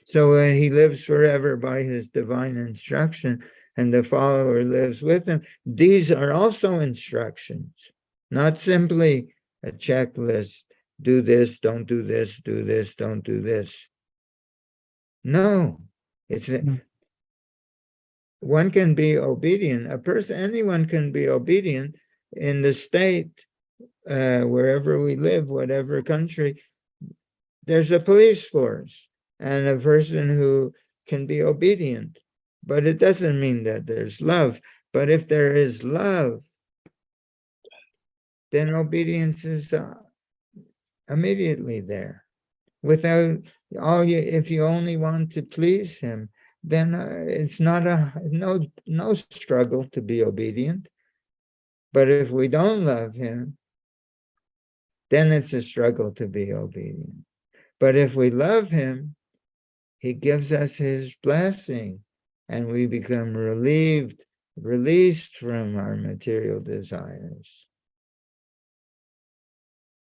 So when he lives forever by his divine instruction and the follower lives with him, these are also instructions, not simply a checklist. Do this, don't do this, do this, don't do this. No, it's one can be obedient. Anyone can be obedient in the state, wherever we live, whatever country. There's a police force and a person who can be obedient, but it doesn't mean that there's love. But if there is love, then obedience is immediately there. Without if you only want to please him, then it's not no struggle to be obedient. But if we don't love him, then it's a struggle to be obedient. But if we love him, he gives us his blessing and we become released from our material desires.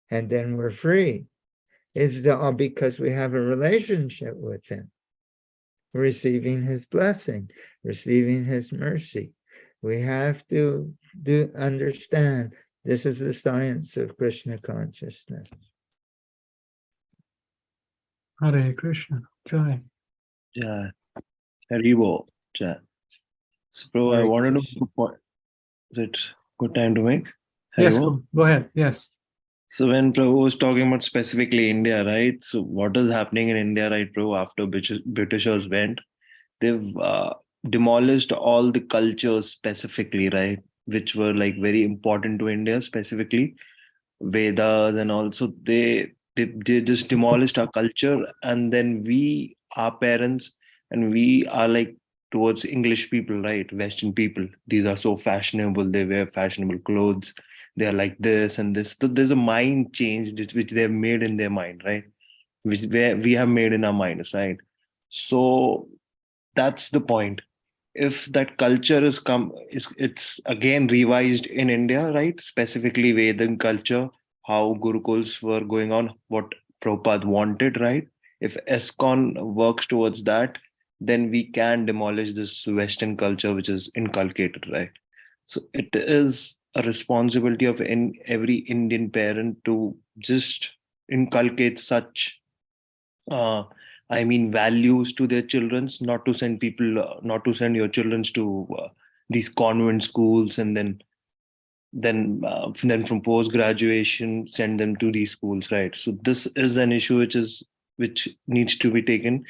And then we're free. It's all because we have a relationship with him, receiving his blessing, receiving his mercy. We have to understand this is the science of Krishna consciousness. Hare Krishna. Joy. Yeah. Haribo. Yeah. So, bro, I Hare wanted to Krishna. make a point. Is it good time to make? Yes, Haribo? go ahead. Yes. So when Prabhu was talking about specifically India, right? So what is happening in India, right, Prabhu, after Britishers went? They've demolished all the cultures specifically, right? Which were like very important to India specifically, Vedas, and also they just demolished our culture, and then our parents, and we are like towards English people, right? Western people. These are so fashionable. They wear fashionable clothes. They are like this and this. So there's a mind change which they've made in their mind, right? Which we have made in our minds, right? So that's the point. If that culture it's again revised in India, right? Specifically Vedan culture, how Gurukuls were going on, what Prabhupada wanted, right? If ESKCON works towards that, then we can demolish this Western culture which is inculcated, right? So it is a responsibility of every Indian parent to just inculcate such values to their children's, not to send not to send your children's to these convent schools, and then from post graduation send them to these schools, right? So this is an issue which needs to be taken,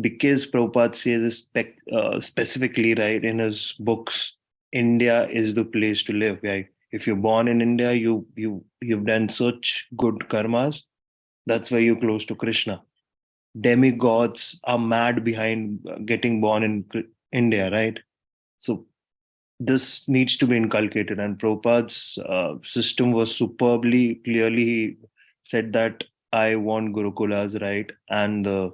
because Prabhupada says this specifically, right, in his books. India is the place to live, right? If you're born in India, you've done such good karmas. That's why you're close to Krishna. Demigods are mad behind getting born in India, right? So this needs to be inculcated, and Prabhupada's system was superbly clearly. He said that I want Gurukulas, right, and the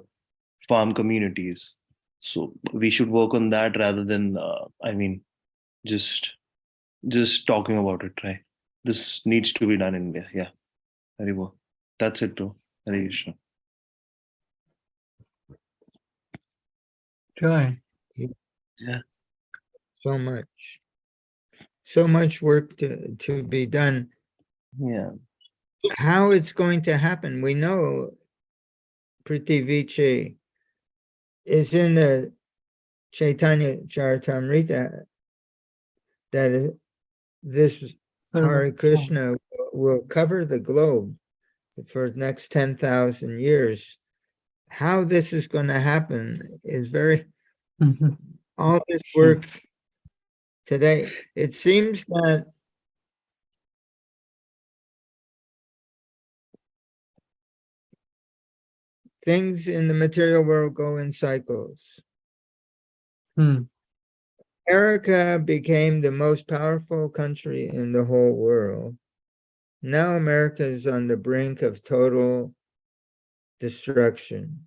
farm communities. So we should work on that rather than just talking about it, right? This needs to be done in India. Yeah, very well. That's it, bro. Hare Krishna. Joy. Yeah. So much work to be done. Yeah. How it's going to happen, we know Prithviche is in the Chaitanya Charitamrita that this Hare Krishna will cover the globe for the next 10,000 years. How this is going to happen is all this work today. It seems that things in the material world go in cycles. America became the most powerful country in the whole world. Now America is on the brink of total destruction,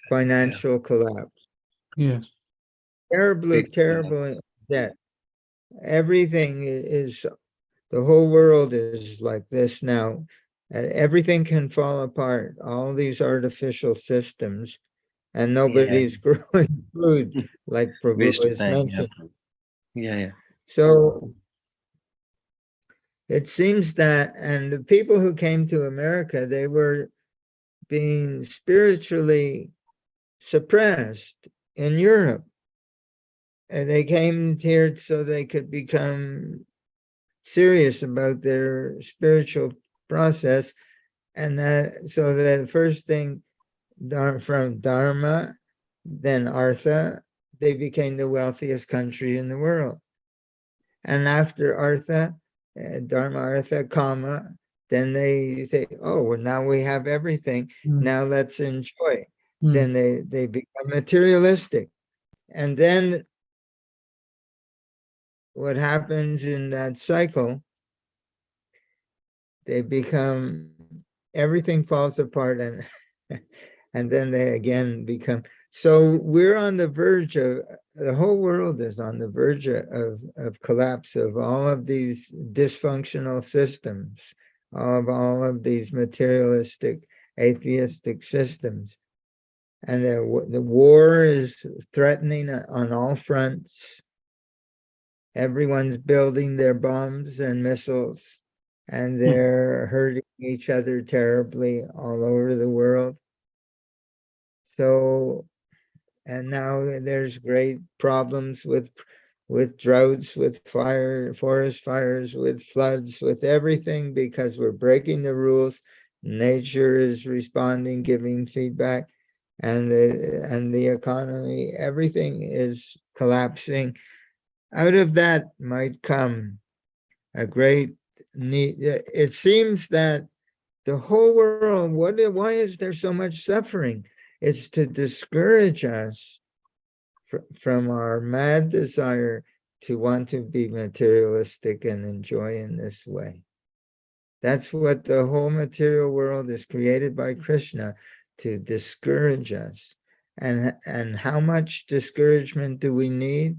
financial collapse. Yes. Terrible debt. everything is, the whole world is like this now. Everything can fall apart, all these artificial systems, and nobody's growing food, like Prabhu Waste of has time. Yeah. mentioned. Yeah. So it seems that, and the people who came to America, they were being spiritually suppressed in Europe. And they came here so they could become serious about their spiritual process. And so the first thing from Dharma, then Artha, they became the wealthiest country in the world. And after Artha, Dharma, Artha, Kama, then they say, oh, well, now we have everything. Now let's enjoy. Then they become materialistic. And then what happens in that cycle, they become, everything falls apart, and and then they again become, so we're on the verge of, the whole world is on the verge of collapse of all of these dysfunctional systems, of all of these materialistic, atheistic systems. And the war is threatening on all fronts. Everyone's building their bombs and missiles, and they're hurting each other terribly all over the world. So, and now there's great problems with droughts, with forest fires, with floods, with everything, because we're breaking the rules. Nature is responding, giving feedback, and the economy, everything is collapsing. Out of that might come a great need. It seems that the whole world, why is there so much suffering? It's to discourage us from our mad desire to want to be materialistic and enjoy in this way. That's what the whole material world is created by Krishna, to discourage us. And how much discouragement do we need?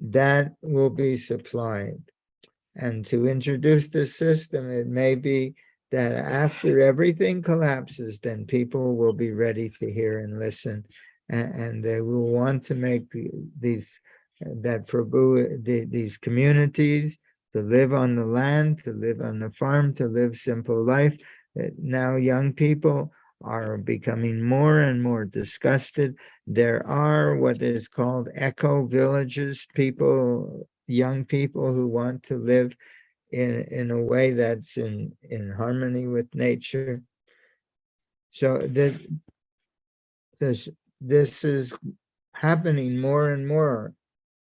That will be supplied. And to introduce the system, it may be that after everything collapses, then people will be ready to hear and listen, and they will want to make these these communities, to live on the land, to live on the farm, to live simple life. Now young people are becoming more and more disgusted. There are what is called eco villages, young people who want to live in a way that's in harmony with nature. So this is happening more and more,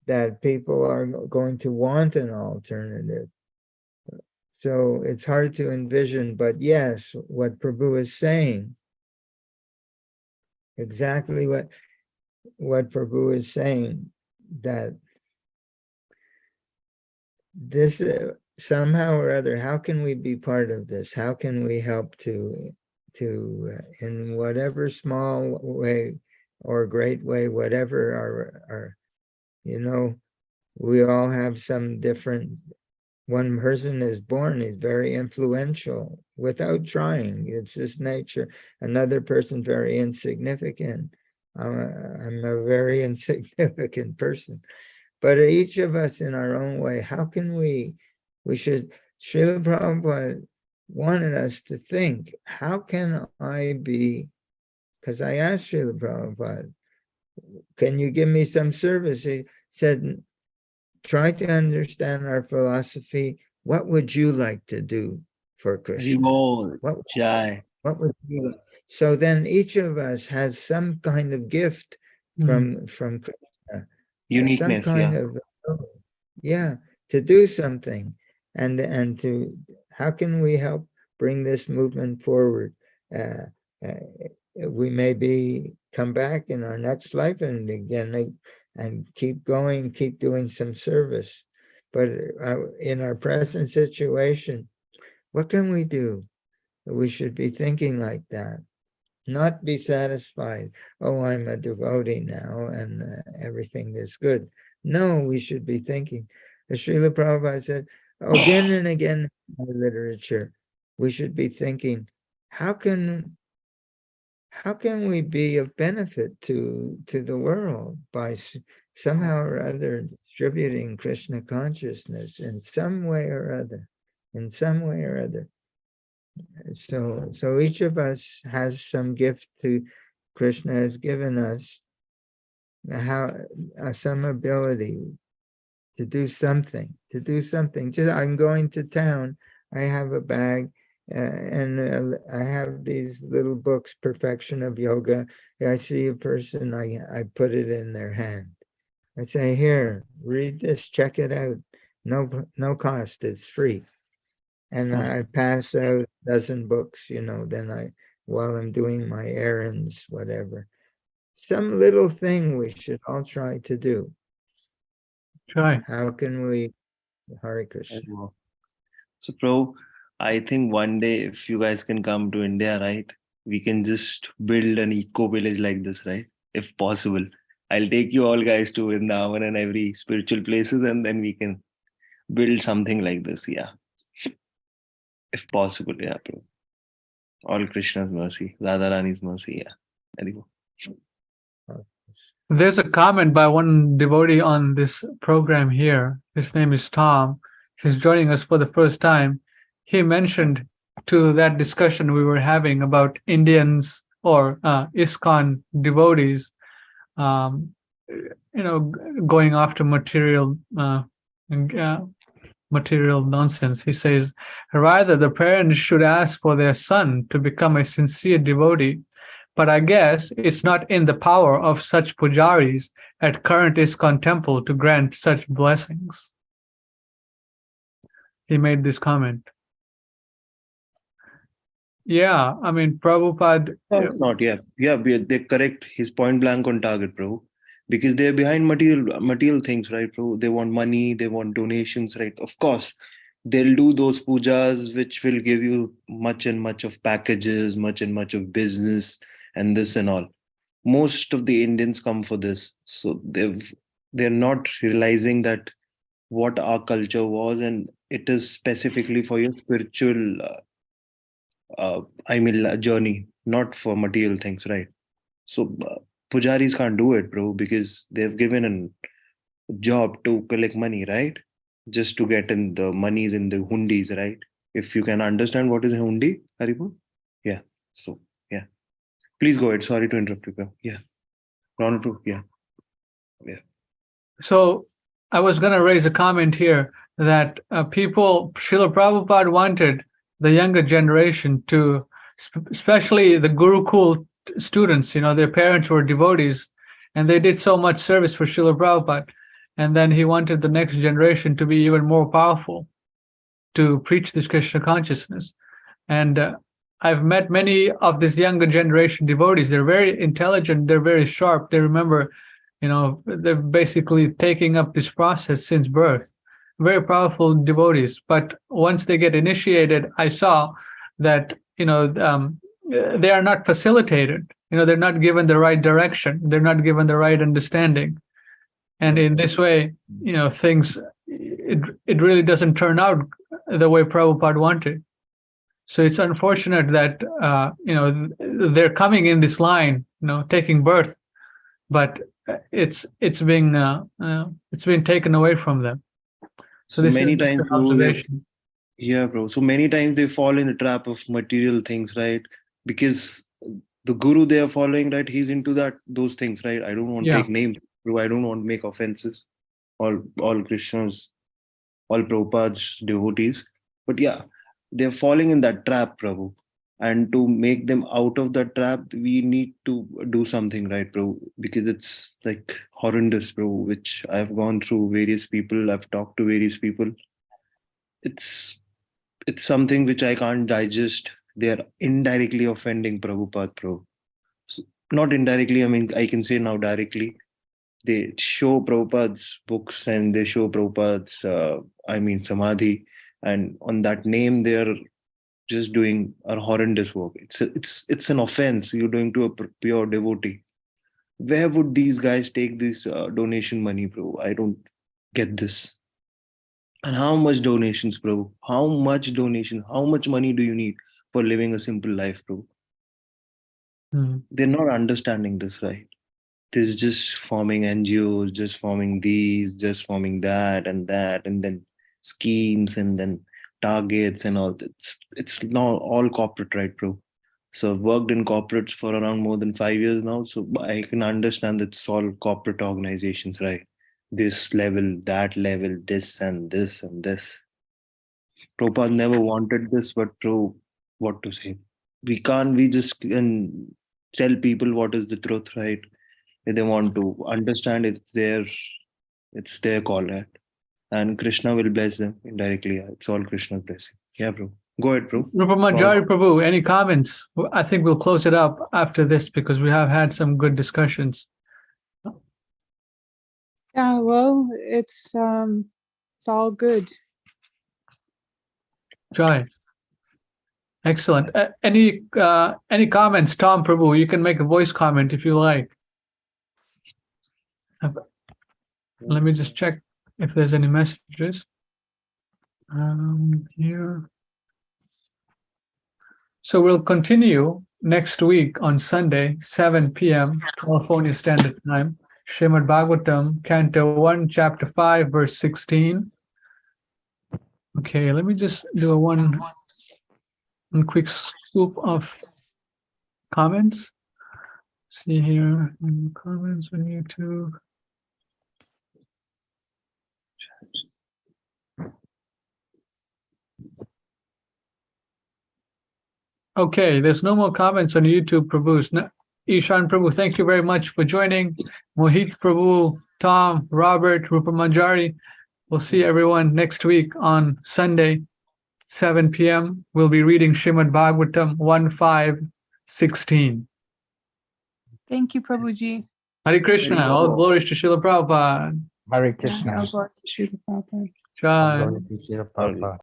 that people are going to want an alternative. So it's hard to envision, but yes, what Prabhu is saying, exactly what Prabhu is saying, that this somehow or other, how can we be part of this? How can we help to in whatever small way or great way, whatever our we all have some different. One person is born, is very influential without trying. It's just nature. Another person very insignificant. I'm a very insignificant person. But each of us in our own way, how can we should, Srila Prabhupada wanted us to think, how can I be, because I asked Srila Prabhupada, can you give me some service? He said, try to understand our philosophy. What would you like to do for Krishna? What would you like? So then each of us has some kind of gift from Krishna. Some Uniqueness. kind of, to do something, and to, how can we help bring this movement forward? We maybe come back in our next life and again and keep going, keep doing some service. But in our present situation, what can we do? We should be thinking like that. Not be satisfied. Oh, I'm a devotee now and everything is good. No, we should be thinking. As Srila Prabhupada said again and again in the literature, we should be thinking, how can we be of benefit to the world by somehow or other distributing Krishna consciousness in some way or other, So each of us has some gift to Krishna has given us, some ability to do something. Just I'm going to town, I have a bag, and I have these little books, Perfection of Yoga. I see a person, I put it in their hand. I say, here, read this, check it out. No cost, it's free. And I pass out a dozen books, then while I'm doing my errands, whatever. Some little thing we should all try to do. Try. How can we, Hare Krishna. So, bro, I think one day if you guys can come to India, right, we can just build an eco village like this, right? If possible. I'll take you all guys to Vrindavan and every spiritual places, and then we can build something like this. Yeah. If possible, yeah, bro. All Krishna's mercy, Radharani's mercy, yeah. Anyway. There's a comment by one devotee on this program here. His name is Tom. He's joining us for the first time. He mentioned to that discussion we were having about Indians or ISKCON devotees, going after material nonsense. He says, rather the parents should ask for their son to become a sincere devotee. But I guess it's not in the power of such pujaris at current ISKCON temple to grant such blessings. He made this comment. Yeah, I mean, Prabhupada. No, it's not, yeah. Yeah, they're correct. He's point blank on target, bro. Because they're behind material things, right, bro? They want money, they want donations, right? Of course, they'll do those pujas which will give you much and much of packages, much and much of business, and this and all. Most of the Indians come for this. So they're not realizing that what our culture was, and it is specifically for your spiritual journey, not for material things, right? So pujaris can't do it, bro, because they've given a job to collect money, right? Just to get in the monies in the hundis, right? If you can understand what is a hundi, Haribo? Yeah. So, yeah. Please go ahead. Sorry to interrupt you, bro. Yeah. Ronald, yeah. Yeah. So I was going to raise a comment here that Srila Prabhupada wanted the younger generation to, especially the Gurukul students, their parents were devotees and they did so much service for Srila Prabhupada. And then he wanted the next generation to be even more powerful to preach this Krishna consciousness. And I've met many of this younger generation devotees. They're very intelligent. They're very sharp. They remember, they're basically taking up this process since birth. Very powerful devotees. But once they get initiated, I saw that, they are not facilitated. They're not given the right direction. They're not given the right understanding. And in this way, things, it really doesn't turn out the way Prabhupada wanted. So it's unfortunate that, they're coming in this line, taking birth, but it's being taken away from them. So this many is just times, an observation. Yeah, bro. So many times they fall in the trap of material things, right? Because the guru they are following, right? He's into those things, right? I don't want to take names, bro. I don't want to make offenses. All Christians, all Prabhupada's devotees. But yeah, they're falling in that trap, Prabhu. And to make them out of that trap, we need to do something, right, bro? Because it's like horrendous, bro, which I've gone through various people. I've talked to various people. It's something which I can't digest. They are indirectly offending Prabhupada, bro. So, not indirectly, I mean, I can say now directly. They show Prabhupada's books and they show Prabhupada's, Samadhi. And on that name, they're just doing a horrendous work. It's an offense you're doing to a pure devotee. Where would these guys take this donation money, bro? I don't get this. And how much donations, bro? How much donation? How much money do you need for living a simple life, bro? Mm. They're not understanding this, right? There's just forming NGOs, just forming these, just forming that, and then schemes, and then targets, and all that. It's not all corporate, right, bro? So I've worked in corporates for around more than 5 years now, so I can understand that it's all corporate organizations, right? This level, that level, this and this and this. Prabhupada never wanted this, but bro, what to say? We just can tell people what is the truth, right? If they want to understand, it's their call, right? And Krishna will bless them indirectly. Yeah, it's all Krishna's blessing. Yeah, bro. Go ahead, bro. Rupa manjri, Prabhu, any comments? I think we'll close it up after this because we have had some good discussions. Yeah, well, it's all good. Joy. Excellent. Any comments, Tom Prabhu? You can make a voice comment if you like. Let me just check if there's any messages. Here. So we'll continue next week on Sunday, 7 p.m. California Standard Time. Srimad Bhagavatam, Canto 1, Chapter 5, Verse 16. Okay, let me just do a one quick scoop of comments. See here in the comments on YouTube. Okay, there's no more comments on YouTube, Prabhu. No, Ishan Prabhu, thank you very much for joining. Mohit Prabhu, Tom, Robert, Rupa manjri. We'll see everyone next week on Sunday, 7 p.m. We'll be reading Srimad Bhagavatam 1.5.16. Thank you, Prabhuji. Hare Krishna, all glories to Srila Prabhupada. Hare Yeah, Krishna. I'll go to Srila Prabhupada. Jai. Glory to Srila Prabhupada.